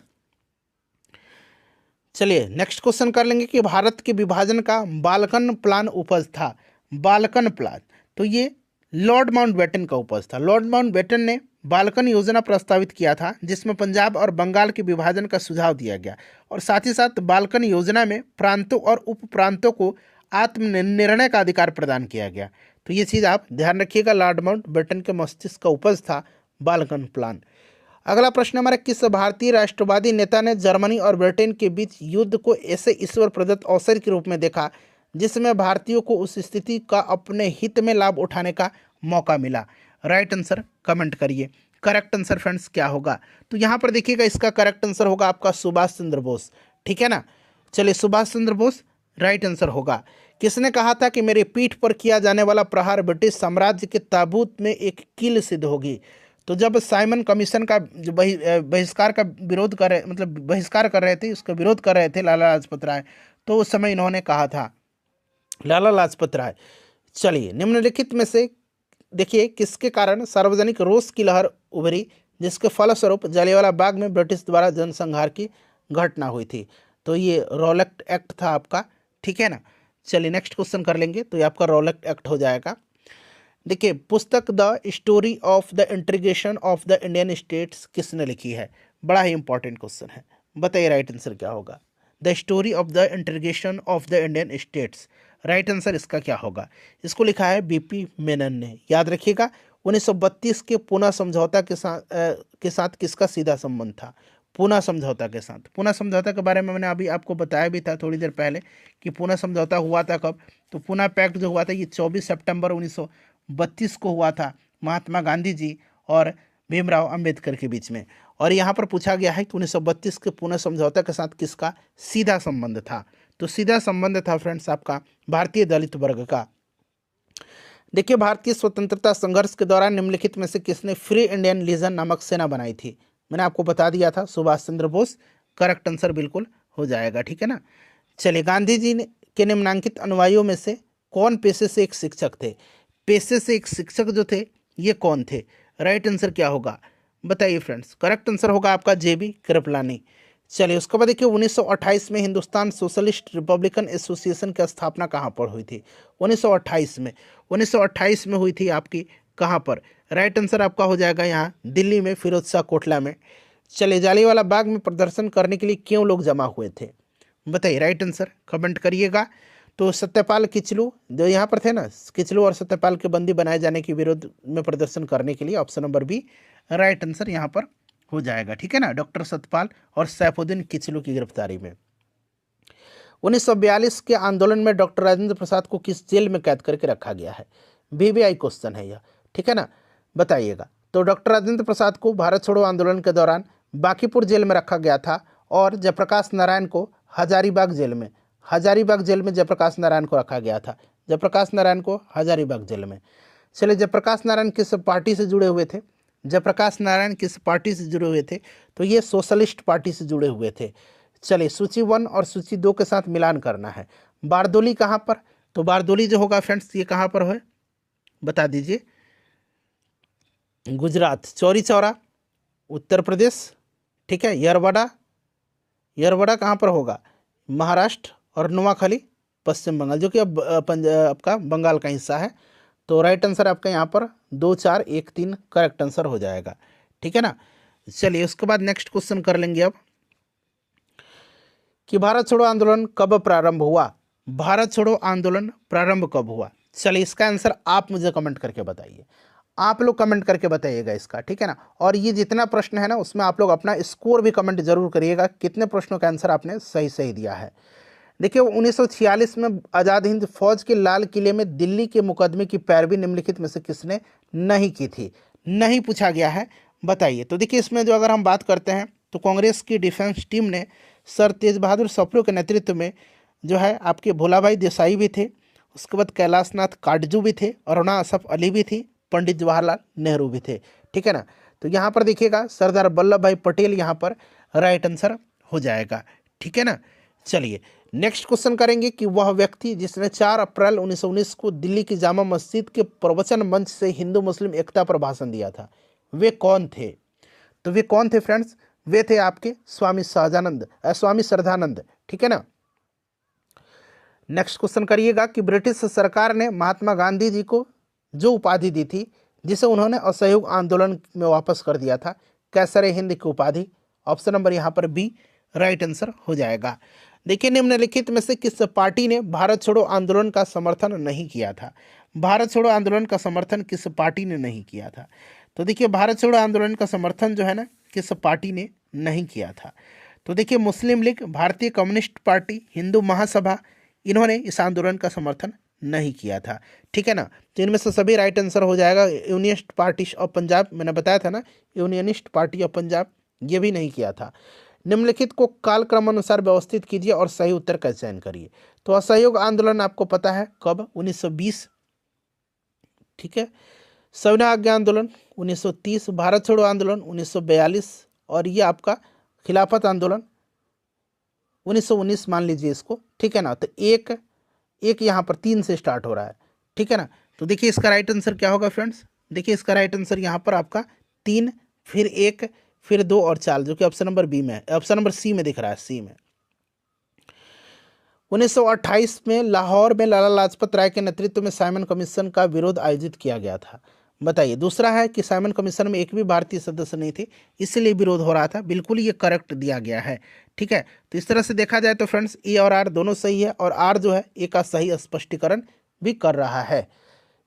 चलिए नेक्स्ट क्वेश्चन कर लेंगे कि भारत के विभाजन का बाल्कन प्लान उपज था। बाल्कन प्लान, तो ये लॉर्ड माउंटबेटन का उपज था। लॉर्ड माउंटबेटन ने बाल्कन योजना प्रस्तावित किया था जिसमें पंजाब और बंगाल के विभाजन का सुझाव दिया गया और साथ ही साथ बाल्कन योजना में प्रांतों और उप प्रांतों को आत्मनिर्णय का अधिकार प्रदान किया गया। तो ये चीज़ आप ध्यान रखिएगा, लॉर्ड माउंटबेटन के मस्तिष्क का उपज था बाल्कन प्लान। अगला प्रश्न हमारा, किस भारतीय राष्ट्रवादी नेता ने जर्मनी और ब्रिटेन के बीच युद्ध को ऐसे ईश्वर प्रदत्त अवसर के रूप में देखा जिसमें भारतीयों को उस स्थिति का अपने हित में लाभ उठाने का मौका मिला? राइट आंसर कमेंट करिए। करेक्ट आंसर फ्रेंड्स क्या होगा? तो यहाँ पर देखिएगा, इसका करेक्ट आंसर होगा आपका सुभाष चंद्र बोस। ठीक है ना, चलिए सुभाष चंद्र बोस राइट आंसर होगा। किसने कहा था कि मेरी पीठ पर किया जाने वाला प्रहार ब्रिटिश साम्राज्य के ताबूत में एक कील सिद्ध होगी? तो जब साइमन कमीशन का जो बहिष्कार का विरोध कर रहे, मतलब बहिष्कार कर रहे थे, उसका विरोध कर रहे थे लाला लाजपत राय, तो उस समय इन्होंने कहा था, लाला लाजपत राय। चलिए, निम्नलिखित में से देखिए किसके कारण सार्वजनिक रोष की लहर उभरी जिसके फलस्वरूप जलियांवाला बाग में ब्रिटिश द्वारा जनसंहार की घटना हुई थी? तो ये रॉलेट एक्ट था आपका। ठीक है ना, चलिए नेक्स्ट क्वेश्चन कर लेंगे, तो ये आपका रॉलेट एक्ट हो जाएगा। देखिए, पुस्तक the story of the integration of the Indian states किसने लिखी है? बड़ा ही इंपॉर्टेंट क्वेश्चन है, बताइए राइट आंसर क्या होगा? The story of the integration of the Indian states, right answer इसका क्या होगा? इसको लिखा है बीपी मेनन ने। याद रखिएगा, 1932 के पूना समझौता के साथ किसका सीधा संबंध था? पूना समझौता के साथ। पूना समझौता के बारे में मैंने अभी आपको बताया भी था थोड़ी देर पहले कि पूना समझौता हुआ था कब। तो पूना पैक्ट जो हुआ था ये 24 सितंबर 1932 को हुआ था, महात्मा गांधी जी और भीमराव अंबेडकर के बीच में। और यहाँ पर पूछा गया है कि 1932 के पूना समझौता के साथ किसका सीधा संबंध था? तो सीधा संबंध था फ्रेंड्स आपका भारतीय दलित वर्ग का। देखिए, भारतीय स्वतंत्रता संघर्ष के दौरान निम्नलिखित में से किसने फ्री इंडियन लीजन नामक सेना बनाई थी? मैंने आपको बता दिया था, सुभाष चंद्र बोस। करेक्ट आंसर बिल्कुल हो जाएगा। ठीक है ना, चलिए, गांधी जी के निम्नांकित अनुयायियों में से कौन पेशे से एक शिक्षक थे? पेशे से एक शिक्षक जो थे ये कौन थे? राइट आंसर क्या होगा बताइए फ्रेंड्स? करेक्ट आंसर होगा आपका जेबी कृपलानी। चलिए, उसके बाद देखिए 1928 में हिंदुस्तान सोशलिस्ट रिपब्लिकन एसोसिएशन की स्थापना कहाँ पर हुई थी? 1928 में, 1928 में हुई थी आपकी कहाँ पर? राइट आंसर आपका हो जाएगा यहाँ दिल्ली में, फिरोज शाह कोटला में। चलिए, जालियांवाला बाग में प्रदर्शन करने के लिए क्यों लोग जमा हुए थे? बताइए राइट आंसर कमेंट करिएगा। तो सत्यपाल किचलू जो यहाँ पर थे ना, किचलू और सत्यपाल के बंदी बनाए जाने के विरोध में प्रदर्शन करने के लिए, option number B right answer यहाँ पर हो जाएगा। ठीक है ना, डॉक्टर सत्यपाल और सैफुद्दीन किचलू की गिरफ्तारी में। 1942 के आंदोलन में डॉक्टर राजेंद्र प्रसाद को किस जेल में कैद करके रखा गया है? वीवीआई क्वेश्चन है यह। ठीक है ना, बताइएगा। तो डॉक्टर राजेंद्र प्रसाद को भारत छोड़ो आंदोलन के दौरान बांकीपुर जेल में रखा गया था और जयप्रकाश नारायण को हजारीबाग जेल में, हजारीबाग जेल में जयप्रकाश नारायण को रखा गया था। जयप्रकाश नारायण को हजारीबाग जेल में। चलिए, जयप्रकाश नारायण किस पार्टी से जुड़े हुए थे? जयप्रकाश नारायण किस पार्टी से जुड़े हुए थे? तो ये सोशलिस्ट पार्टी से जुड़े हुए थे। चलिए, सूची 1 और सूची 2 के साथ मिलान करना है। बारदोली कहाँ पर? तो बारदोली जो होगा फ्रेंड्स ये कहाँ पर है बता दीजिए? गुजरात। चौरी चौरा उत्तर प्रदेश। ठीक है, यरवड़ा, यरवड़ा कहाँ पर होगा? महाराष्ट्र। और नोआखली पश्चिम बंगाल, जो कि अब आपका बंगाल का हिस्सा है। तो राइट आंसर आपका यहाँ पर 2, 4, 1, 3 करेक्ट आंसर हो जाएगा। ठीक है ना, चलिए उसके बाद नेक्स्ट क्वेश्चन कर लेंगे अब कि भारत छोड़ो आंदोलन कब प्रारंभ हुआ? भारत छोड़ो आंदोलन प्रारंभ कब हुआ? चलिए, इसका आंसर आप मुझे कमेंट करके बताइए। आप लोग कमेंट करके बताइएगा इसका। ठीक है ना, और ये जितना प्रश्न है ना उसमें आप लोग अपना स्कोर भी कमेंट जरूर करिएगा, कितने प्रश्नों का आंसर आपने सही सही दिया है। देखिए, 1946 में आज़ाद हिंद फौज के लाल किले में दिल्ली के मुकदमे की पैरवी निम्नलिखित में से किसने नहीं की थी? नहीं पूछा गया है, बताइए। तो देखिए, इसमें जो अगर हम बात करते हैं तो कांग्रेस की डिफेंस टीम ने सर तेज बहादुर सप्रू के नेतृत्व में जो है आपके भोलाभाई देसाई भी थे, उसके बाद कैलाश नाथ काटजू भी थे, अरुणा असफ अली भी थी, पंडित जवाहरलाल नेहरू भी थे। ठीक है ना, तो यहाँ पर देखिएगा सरदार वल्लभ भाई पटेल यहाँ पर राइट आंसर हो जाएगा। ठीक है ना, चलिए नेक्स्ट क्वेश्चन करेंगे कि वह व्यक्ति जिसने 4 अप्रैल 1919 को दिल्ली की जामा मस्जिद के प्रवचन मंच से हिंदू मुस्लिम एकता पर भाषण दिया था, वे कौन थे? तो वे कौन थे फ्रेंड्स? वे थे आपके स्वामी श्रद्धानंद। ठीक है ना, नेक्स्ट क्वेश्चन करिएगा कि ब्रिटिश सरकार ने महात्मा गांधी जी को जो उपाधि दी थी जिसे उन्होंने असहयोग आंदोलन में वापस कर दिया था, कैसर हिंद की उपाधि, ऑप्शन नंबर यहाँ पर बी राइट आंसर हो जाएगा। देखिए, निम्नलिखित में से किस पार्टी ने भारत छोड़ो आंदोलन का समर्थन नहीं किया था? भारत छोड़ो आंदोलन का समर्थन किस पार्टी ने नहीं किया था? तो देखिए, भारत छोड़ो आंदोलन का समर्थन जो है ना किस पार्टी ने नहीं किया था? तो देखिए मुस्लिम लीग, भारतीय कम्युनिस्ट पार्टी, हिंदू महासभा, इन्होंने इस आंदोलन का समर्थन नहीं किया था। ठीक है ना, तो इनमें से सभी राइट आंसर हो जाएगा। यूनियनिस्ट पार्टी ऑफ पंजाब, मैंने बताया था ना, यूनियनिस्ट पार्टी ऑफ पंजाब, ये भी नहीं किया था। निम्नलिखित को कालक्रम अनुसार व्यवस्थित कीजिए और सही उत्तर का चयन करिए। तो असहयोग आंदोलन आपको पता है कब? 1920। ठीक है, सविनय आज्ञा आंदोलन 1930, भारत छोड़ो आंदोलन 1942, और ये आपका खिलाफत आंदोलन 1919 मान लीजिए इसको। ठीक है ना, तो एक एक यहाँ पर 3 से स्टार्ट हो रहा है। ठीक है ना, तो देखिए इसका राइट आंसर क्या होगा फ्रेंड्स? देखिए इसका राइट आंसर यहाँ पर आपका 3, फिर 1, फिर 2 और 4, जो कि ऑप्शन नंबर बी में है, ऑप्शन नंबर सी में दिख रहा है, सी में। 1928 में लाहौर में लाला लाजपत राय के नेतृत्व में साइमन कमीशन का विरोध आयोजित किया गया था। बताइए। दूसरा है कि साइमन कमीशन में एक भी भारतीय सदस्य नहीं थे, इसलिए विरोध हो रहा था। बिल्कुल ये करेक्ट दिया गया है। ठीक है, तो इस तरह से देखा जाए तो फ्रेंड्स ए और आर दोनों सही है, और आर जो है ए का सही स्पष्टीकरण भी कर रहा है।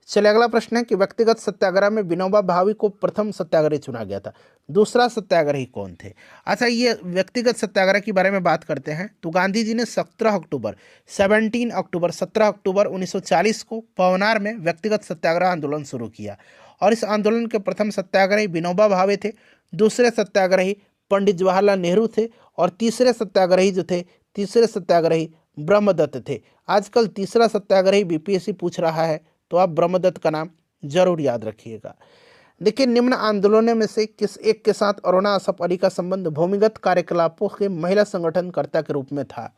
चलिए अगला प्रश्न है कि व्यक्तिगत सत्याग्रह में विनोबा भावे को प्रथम सत्याग्रही चुना गया था। दूसरा सत्याग्रही कौन थे? अच्छा, ये व्यक्तिगत सत्याग्रह के बारे में बात करते हैं तो गांधी जी ने 17 अक्टूबर 17 अक्टूबर 1940 को पवनार में व्यक्तिगत सत्याग्रह आंदोलन शुरू किया, और इस आंदोलन के प्रथम सत्याग्रही विनोबा भावे थे। दूसरे सत्याग्रही पंडित जवाहरलाल नेहरू थे, और तीसरे सत्याग्रही ब्रह्मदत्त थे। आजकल तीसरा सत्याग्रही बीपीएससी पूछ रहा है, तो आप ब्रह्मदत्त का नाम जरूर याद रखिएगा। देखिए निम्न आंदोलनों में से किस एक के साथ अरुणा असफ अली का संबंध भूमिगत कार्यकलापों के महिला संगठनकर्ता के रूप में था?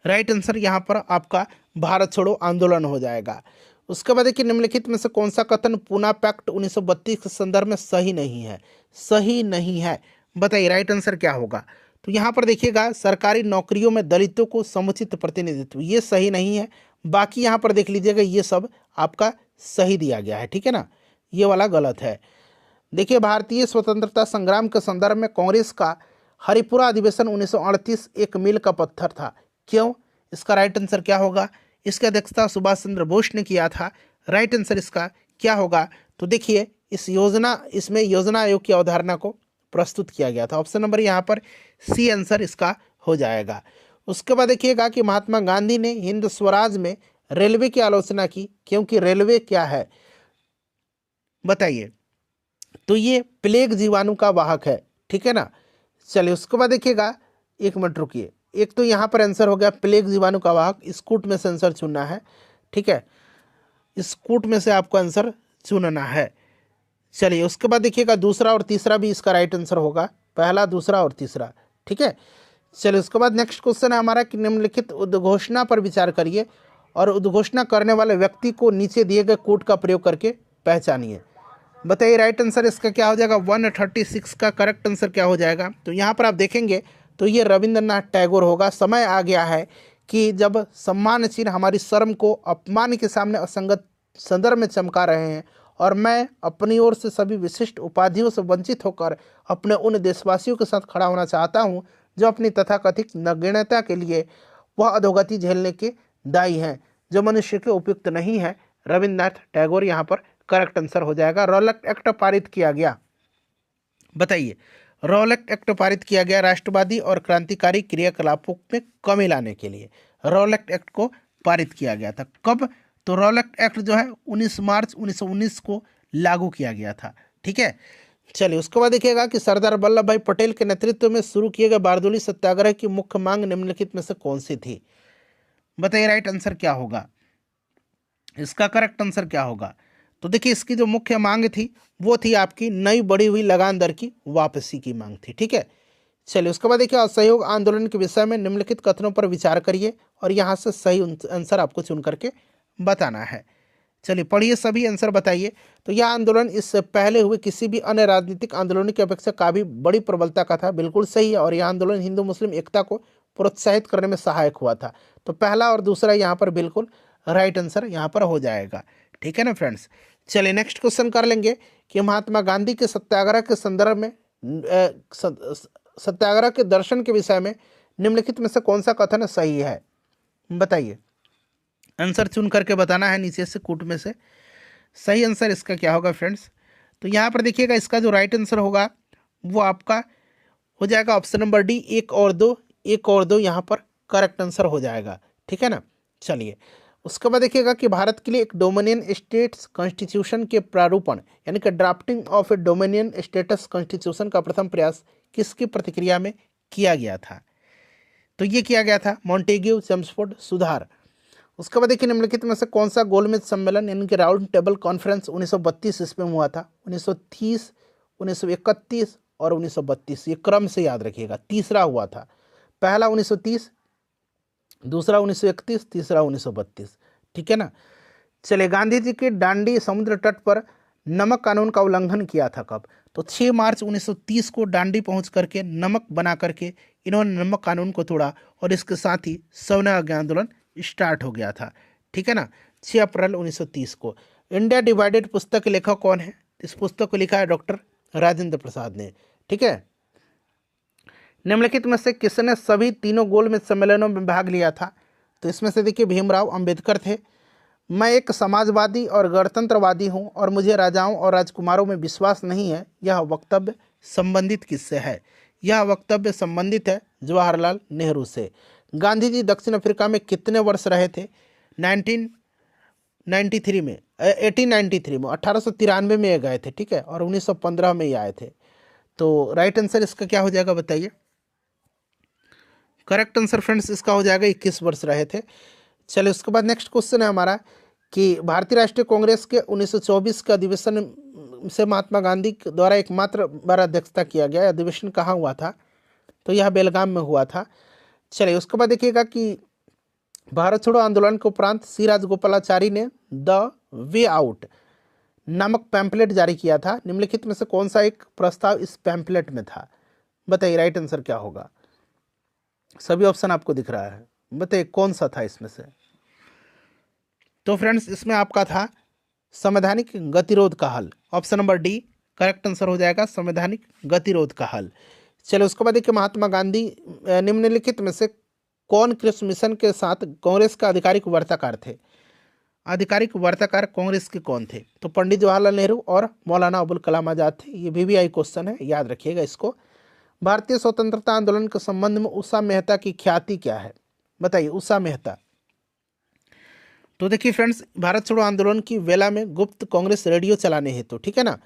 राइट आंसर यहाँ पर आपका भारत छोड़ो आंदोलन हो जाएगा। उसके बाद देखिए निम्नलिखित में से कौन सा कथन पूना पैक्ट 1932 के संदर्भ में सही नहीं है? सही नहीं है, बताइए राइट आंसर क्या होगा? तो यहाँ पर देखिएगा सरकारी नौकरियों में दलितों को समुचित प्रतिनिधित्व, ये सही नहीं है। बाकी यहाँ पर देख लीजिएगा ये सब आपका सही दिया गया है। ठीक है ना, ये वाला गलत है। देखिए भारतीय स्वतंत्रता संग्राम के संदर्भ में कांग्रेस का हरिपुरा अधिवेशन 1938 एक मील का पत्थर था। क्यों? इसका राइट आंसर क्या होगा? इसकी अध्यक्षता सुभाष चंद्र बोस ने किया था। राइट आंसर इसका क्या होगा? तो देखिए इसमें योजना आयोग की अवधारणा को प्रस्तुत किया गया था। ऑप्शन नंबर यहाँ पर सी आंसर इसका हो जाएगा। उसके बाद देखिएगा कि महात्मा गांधी ने हिंद स्वराज में रेलवे की आलोचना की, क्योंकि रेलवे क्या है बताइए? तो ये प्लेग जीवाणु का वाहक है। ठीक है ना, चलिए उसके बाद देखिएगा, एक मिनट रुकिए, एक तो यहाँ पर आंसर हो गया प्लेग जीवाणु का वाहक, स्कूट में से आंसर चुनना है। ठीक है, स्कूट में से आपको आंसर चुनना है। चलिए उसके बाद देखिएगा दूसरा और तीसरा भी इसका राइट आंसर होगा, पहला, दूसरा और तीसरा। ठीक है, चलिए उसके बाद नेक्स्ट क्वेश्चन है हमारा कि निम्नलिखित उद्घोषणा पर विचार करिए और उद्घोषणा करने वाले व्यक्ति को नीचे दिए गए कोड का प्रयोग करके पहचानिए। बताइए राइट आंसर इसका क्या हो जाएगा? 136 का करेक्ट आंसर क्या हो जाएगा? तो यहाँ पर आप देखेंगे तो ये रविंद्रनाथ टैगोर होगा। समय आ गया है कि जब सम्मान चिन्ह हमारी शर्म को अपमान के सामने असंगत संदर्भ में चमका रहे हैं, और मैं अपनी ओर से सभी विशिष्ट उपाधियों से वंचित होकर अपने उन देशवासियों के साथ खड़ा होना चाहता हूं जो अपनी तथाकथित नगण्यता के लिए वह अधोगति झेलने के दायी हैं जो मनुष्य के उपयुक्त नहीं है। रविंद्रनाथ टैगोर यहाँ पर करेक्ट आंसर हो जाएगा। रॉलेट एक्ट पारित किया गया, बताइए रॉलेट एक्ट पारित किया गया राष्ट्रवादी और क्रांतिकारी क्रियाकलापों में कमी लाने के लिए। रॉलेट एक्ट को पारित किया गया था कब? तो रॉलेट एक्ट जो है 19 मार्च 1919 को लागू किया गया था। ठीक है, चलिए उसके बाद देखिएगा कि सरदार वल्लभ भाई पटेल के नेतृत्व में शुरू किए गए बारदोली सत्याग्रह की मुख्य मांग निम्नलिखित में से कौन सी थी? बताइए राइट आंसर क्या होगा? इसका करेक्ट आंसर क्या होगा? तो देखिए इसकी जो मुख्य मांग थी वो थी आपकी नई बढ़ी हुई लगान दर की वापसी की मांग थी। ठीक है, चलिए उसके बाद देखिए असहयोग आंदोलन के विषय में निम्नलिखित कथनों पर विचार करिए और यहाँ से सही आंसर आपको चुन करके बताना है। चलिए पढ़िए, सभी आंसर बताइए। तो यह आंदोलन इससे पहले हुए किसी भी अन्य राजनीतिक आंदोलन की अपेक्षा काफ़ी बड़ी प्रबलता का था। बिल्कुल सही है, और यह आंदोलन हिंदू मुस्लिम एकता को प्रोत्साहित करने में सहायक हुआ था। तो पहला और दूसरा यहाँ पर बिल्कुल राइट आंसर यहाँ पर हो जाएगा। ठीक है ना फ्रेंड्स, चलिए नेक्स्ट क्वेश्चन कर लेंगे कि महात्मा गांधी के सत्याग्रह के संदर्भ में सत्याग्रह के दर्शन के विषय में निम्नलिखित में से कौन सा कथन सही है? बताइए, आंसर चुन करके बताना है नीचे से कूट में से। सही आंसर इसका क्या होगा फ्रेंड्स? तो यहाँ पर देखिएगा इसका जो राइट आंसर होगा वो आपका हो जाएगा ऑप्शन नंबर डी, 1 और 2, 1 और 2 यहाँ पर करेक्ट आंसर हो जाएगा। ठीक है ना। चलिए उसके बाद देखिएगा कि भारत के लिए एक डोमिनियन स्टेट्स कॉन्स्टिट्यूशन के प्रारूपण यानी कि drafting of A dominion status constitution का प्रथम प्रयास किसकी प्रतिक्रिया में किया गया था? तो ये किया गया था मॉन्टेग्यू चेम्सफोर्ड सुधार। उसके बाद देखिए निम्नलिखित में से कौन सा गोलमेज सम्मेलन यानी कि राउंड टेबल कॉन्फ्रेंस 1932 ईस्वी में हुआ था? 1930, 1931 और 1932, ये क्रम से याद रखिएगा। तीसरा हुआ था, पहला 1930, दूसरा 1931, तीसरा 1932। ठीक है ना। चलिए गांधी जी के दांडी समुद्र तट पर नमक कानून का उल्लंघन किया था कब? तो 6 मार्च 1930 को दांडी पहुंच करके नमक बना करके इन्होंने नमक कानून को तोड़ा और इसके साथ ही सवर्ण आज्ञा आंदोलन स्टार्ट हो गया था। ठीक है ना, 6 अप्रैल 1930 को। इंडिया डिवाइडेड पुस्तक के लेखक कौन है? इस पुस्तक को लिखा है डॉक्टर राजेंद्र प्रसाद ने। ठीक है। निम्नलिखित में से किसने सभी तीनों गोलमेज सम्मेलनों में भाग लिया था? तो इसमें से देखिए भीमराव अंबेडकर थे। मैं एक समाजवादी और गणतंत्रवादी हूं और मुझे राजाओं और राजकुमारों में विश्वास नहीं है, यह वक्तव्य संबंधित किससे है? यह वक्तव्य संबंधित है जवाहरलाल नेहरू से। गांधी जी दक्षिण अफ्रीका में कितने वर्ष रहे थे? 1893 में 1893 में ये गए थे। ठीक है। और 1915 में ये आए थे। तो राइट आंसर इसका क्या हो जाएगा बताइए? करेक्ट आंसर फ्रेंड्स इसका हो जाएगा 21 वर्ष रहे थे। चलिए उसके बाद नेक्स्ट क्वेश्चन है हमारा कि भारतीय राष्ट्रीय कांग्रेस के 1924 के अधिवेशन से महात्मा गांधी द्वारा एकमात्र बार अध्यक्षता किया गया। अधिवेशन कहाँ हुआ था? तो यह बेलगाम में हुआ था। चलिए उसके बाद देखिएगा कि भारत छोड़ो आंदोलन के उपरांत सी राजगोपालाचारी ने द वे आउट नामक पैम्पलेट जारी किया था। निम्नलिखित में से कौन सा एक प्रस्ताव इस पैम्पलेट में था? बताइए राइट आंसर क्या होगा? सभी ऑप्शन आपको दिख रहा है, बताइए कौन सा था इसमें से? तो फ्रेंड्स इसमें आपका था संवैधानिक गतिरोध का हल। Option number D correct answer हो जाएगा, संवैधानिक गतिरोध का हल। चलो उसके बाद देखिए महात्मा गांधी निम्नलिखित में से कौन कृषि मिशन के साथ कांग्रेस का आधिकारिक वार्ताकार थे? आधिकारिक वार्ताकार कांग्रेस के कौन थे? तो पंडित जवाहरलाल नेहरू और मौलाना अबुल कलाम आजाद थे। ये VVI क्वेश्चन है, याद रखिएगा इसको। भारतीय स्वतंत्रता आंदोलन के संबंध में उषा मेहता की ख्याति क्या है? बताइए उषा मेहता। तो देखिए फ्रेंड्स भारत छोड़ो आंदोलन की वेला में गुप्त कांग्रेस रेडियो चलाने हेतु, ठीक है ना,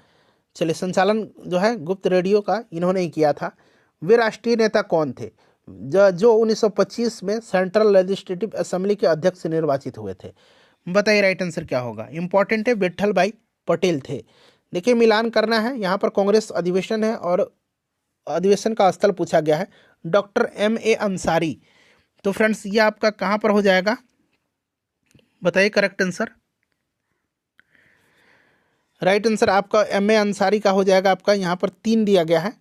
चलिए संचालन जो है गुप्त रेडियो का इन्होंने ही किया था। वे राष्ट्रीय नेता कौन थे जो 1925 में सेंट्रल लेजिस्लेटिव असेंबली के अध्यक्ष निर्वाचित हुए थे? बताइए राइट आंसर क्या होगा? इंपॉर्टेंट है, विट्ठल भाई पटेल थे। देखिए मिलान करना है, यहाँ पर कांग्रेस अधिवेशन है और अधिवेशन का स्थल पूछा गया है डॉक्टर MA अंसारी। तो फ्रेंड्स ये आपका कहाँ पर हो जाएगा? बताइए करेक्ट आंसर। राइट आंसर आपका MA अंसारी का हो जाएगा। आपका यहाँ पर 3 दिया गया है,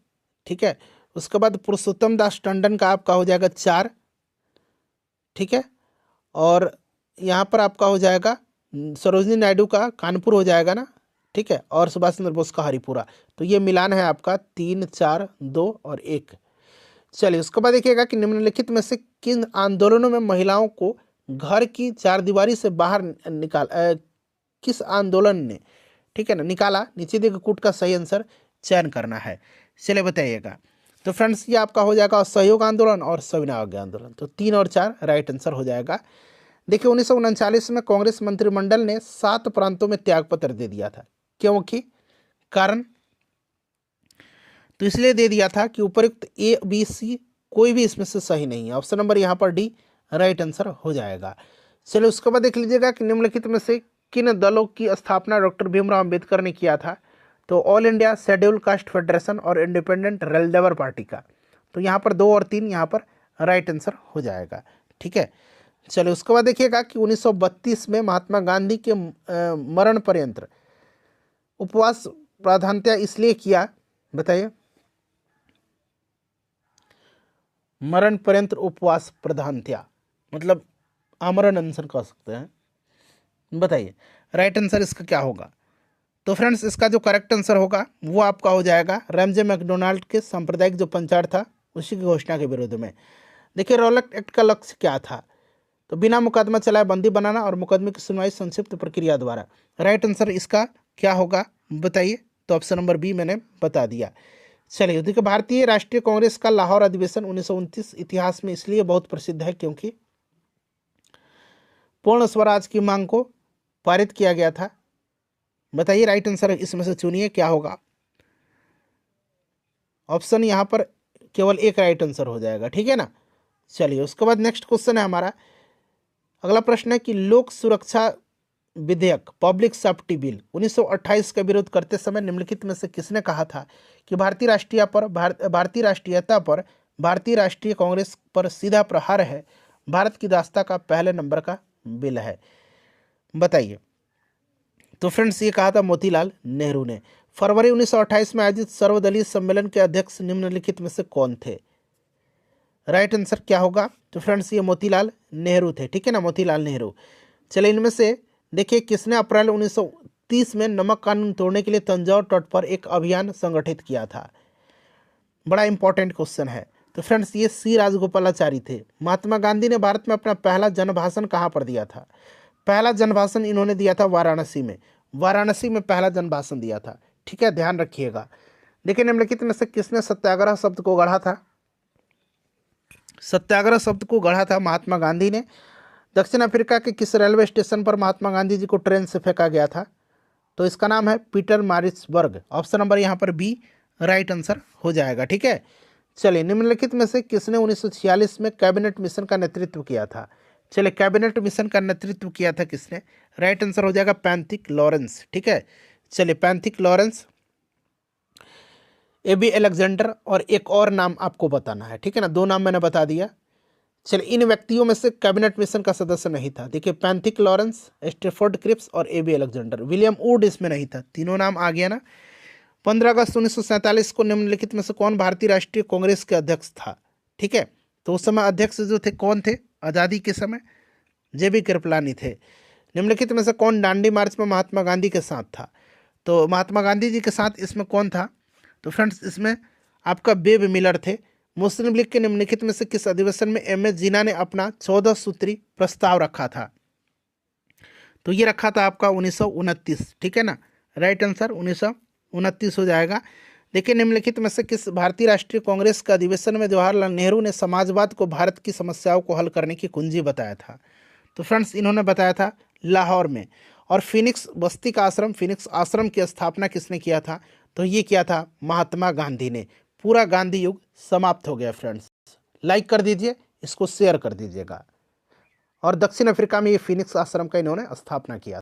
ठीक है। उसके बाद पुरुषोत्तम दास टंडन का आपका हो जाएगा 4, ठीक है। और यहाँ पर आपका हो जाएगा सरोजनी नायडू का कानपुर हो जाएगा ना, ठीक है। और सुभाष चंद्र बोस का हरिपुरा। तो ये मिलान है आपका 3, 4, 2 और 1। चलिए उसके बाद देखिएगा कि निम्नलिखित में से किन आंदोलनों में महिलाओं को घर की चारदीवारी से बाहर किस आंदोलन ने, ठीक है ना, निकाला? नीचे दिए गए कूट का सही आंसर चयन करना है। चलिए बताइएगा। तो फ्रेंड्स ये आपका हो जाएगा असहयोग आंदोलन और सविनय अवज्ञा आंदोलन। तो 3 और 4 राइट आंसर हो जाएगा। देखिए 1939 में कांग्रेस मंत्रिमंडल ने 7 प्रांतों में त्यागपत्र दे दिया था, क्योंकि कारण तो इसलिए दे दिया था कि उपयुक्त A, B, C कोई भी इसमें से सही नहीं है। ऑप्शन नंबर यहाँ पर डी राइट आंसर हो जाएगा। चलिए उसके बाद देख लीजिएगा कि निम्नलिखित में से किन दलों की स्थापना डॉक्टर भीमराव अंबेडकर ने किया था? तो all India schedule caste federation और इंडिपेंडेंट रेलदेवर पार्टी का। तो यहाँ पर 2 और 3 यहाँ पर राइट आंसर हो जाएगा, ठीक है। चलिए उसके बाद देखिएगा कि 1932 में महात्मा गांधी के मरण पर्यंत उपवास प्राधान्यता इसलिए किया, बताइए। मरण पर्यंत उपवास प्राधान्यता मतलब आमरण अनशन कह सकते हैं, बताइए राइट आंसर इसका क्या होगा? तो फ्रेंड्स इसका जो करेक्ट आंसर होगा वो आपका हो जाएगा रैमजे मैकडोनाल्ड के सांप्रदायिक जो पंचायत था उसी की घोषणा के विरोध में। देखिए रॉलेट एक्ट का लक्ष्य क्या था? तो बिना मुकदमा चलाए बंदी बनाना और मुकदमे की सुनवाई संक्षिप्त प्रक्रिया द्वारा। राइट आंसर इसका क्या होगा बताइए? तो ऑप्शन नंबर बी मैंने बता दिया। चलिए देखिए, भारतीय राष्ट्रीय कांग्रेस का लाहौर अधिवेशन 1929 इतिहास में इसलिए बहुत प्रसिद्ध है क्योंकि पूर्ण स्वराज की मांग को पारित किया गया था। बताइए राइट आंसर इसमें से चुनिए, क्या होगा। ऑप्शन यहाँ पर केवल एक राइट आंसर हो जाएगा, ठीक है ना। चलिए उसके बाद नेक्स्ट क्वेश्चन है हमारा, अगला प्रश्न है कि लोक सुरक्षा विधेयक पब्लिक सेफ्टी बिल 1928 का विरोध करते समय निम्नलिखित में से किसने कहा था कि भारतीय राष्ट्रीयता पर भारतीय राष्ट्रीय कांग्रेस पर सीधा प्रहार है, भारत की दास्ता का पहले नंबर का बिल है। बताइए। तो फ्रेंड्स ये कहा था मोतीलाल नेहरू ने। फरवरी 1928 में आयोजित सर्वदलीय सम्मेलन के अध्यक्ष निम्नलिखित में से कौन थे। राइट आंसर क्या होगा। तो फ्रेंड्स ये मोतीलाल नेहरू थे, ठीक है ना, मोतीलाल नेहरू। चलिए इनमें से देखिए किसने अप्रैल 1930 में नमक कानून तोड़ने के लिए तंजौर तट पर एक अभियान संगठित किया था। बड़ा इंपॉर्टेंट क्वेश्चन है। तो फ्रेंड्स ये सी राजगोपालाचारी थे। महात्मा गांधी ने भारत में अपना पहला जनभाषण कहाँ पर दिया था। पहला जनभाषण इन्होंने दिया था वाराणसी में। वाराणसी में पहला जनभाषण दिया था, ठीक है, ध्यान रखिएगा। देखिए निम्नलिखित में से किसने सत्याग्रह शब्द को गढ़ा था। सत्याग्रह शब्द को गढ़ा था महात्मा गांधी ने। दक्षिण अफ्रीका के किस रेलवे स्टेशन पर महात्मा गांधी जी को ट्रेन से फेंका गया था। तो इसका नाम है पीटर मारिट्सबर्ग। ऑप्शन नंबर यहाँ पर बी राइट आंसर हो जाएगा, ठीक है। चलिए निम्नलिखित में से किसने 1946 में कैबिनेट मिशन का नेतृत्व किया था। चलिए कैबिनेट मिशन का नेतृत्व किया था किसने। राइट आंसर हो जाएगा पैंथिक लॉरेंस, ठीक है। चलिए पैंथिक लॉरेंस, एबी अलेक्जेंडर और एक और नाम आपको बताना है, ठीक है ना, दो नाम मैंने बता दिया। चलिए इन व्यक्तियों में से कैबिनेट मिशन का सदस्य नहीं था। देखिए पैंथिक लॉरेंस, स्टेफोर्ड क्रिप्स और एबी अलेक्जेंडर। विलियम वुड इसमें नहीं था। तीनों नाम आ गया ना। 15 अगस्त 1947 को निम्नलिखित में से कौन भारतीय राष्ट्रीय कांग्रेस के अध्यक्ष था, ठीक है। तो उस समय अध्यक्ष जो थे कौन थे आज़ादी के समय, जेबी कृपलानी थे। निम्नलिखित में से कौन दांडी मार्च में महात्मा गांधी के साथ था। तो महात्मा गांधी जी के साथ इसमें कौन था। तो फ्रेंड्स इसमें आपका बेब मिलर थे। मुस्लिम लीग के निम्नलिखित में से किस अधिवेशन में एम.एस. जिन्ना ने अपना 14 सूत्री प्रस्ताव रखा था। तो ये रखा था आपका 1929, ठीक है ना। राइट आंसर 1929 हो जाएगा। देखिए निम्नलिखित में से किस भारतीय राष्ट्रीय कांग्रेस के अधिवेशन में जवाहरलाल नेहरू ने समाजवाद को भारत की समस्याओं को हल करने की कुंजी बताया था। तो फ्रेंड्स इन्होंने बताया था लाहौर में। और फिनिक्स बस्ती का आश्रम, फिनिक्स आश्रम की स्थापना किसने किया था। तो ये किया था महात्मा गांधी ने। पूरा गांधी युग समाप्त हो गया फ्रेंड्स। लाइक कर दीजिए, इसको शेयर कर दीजिएगा। और दक्षिण अफ्रीका में ये फिनिक्स आश्रम का इन्होंने स्थापना किया।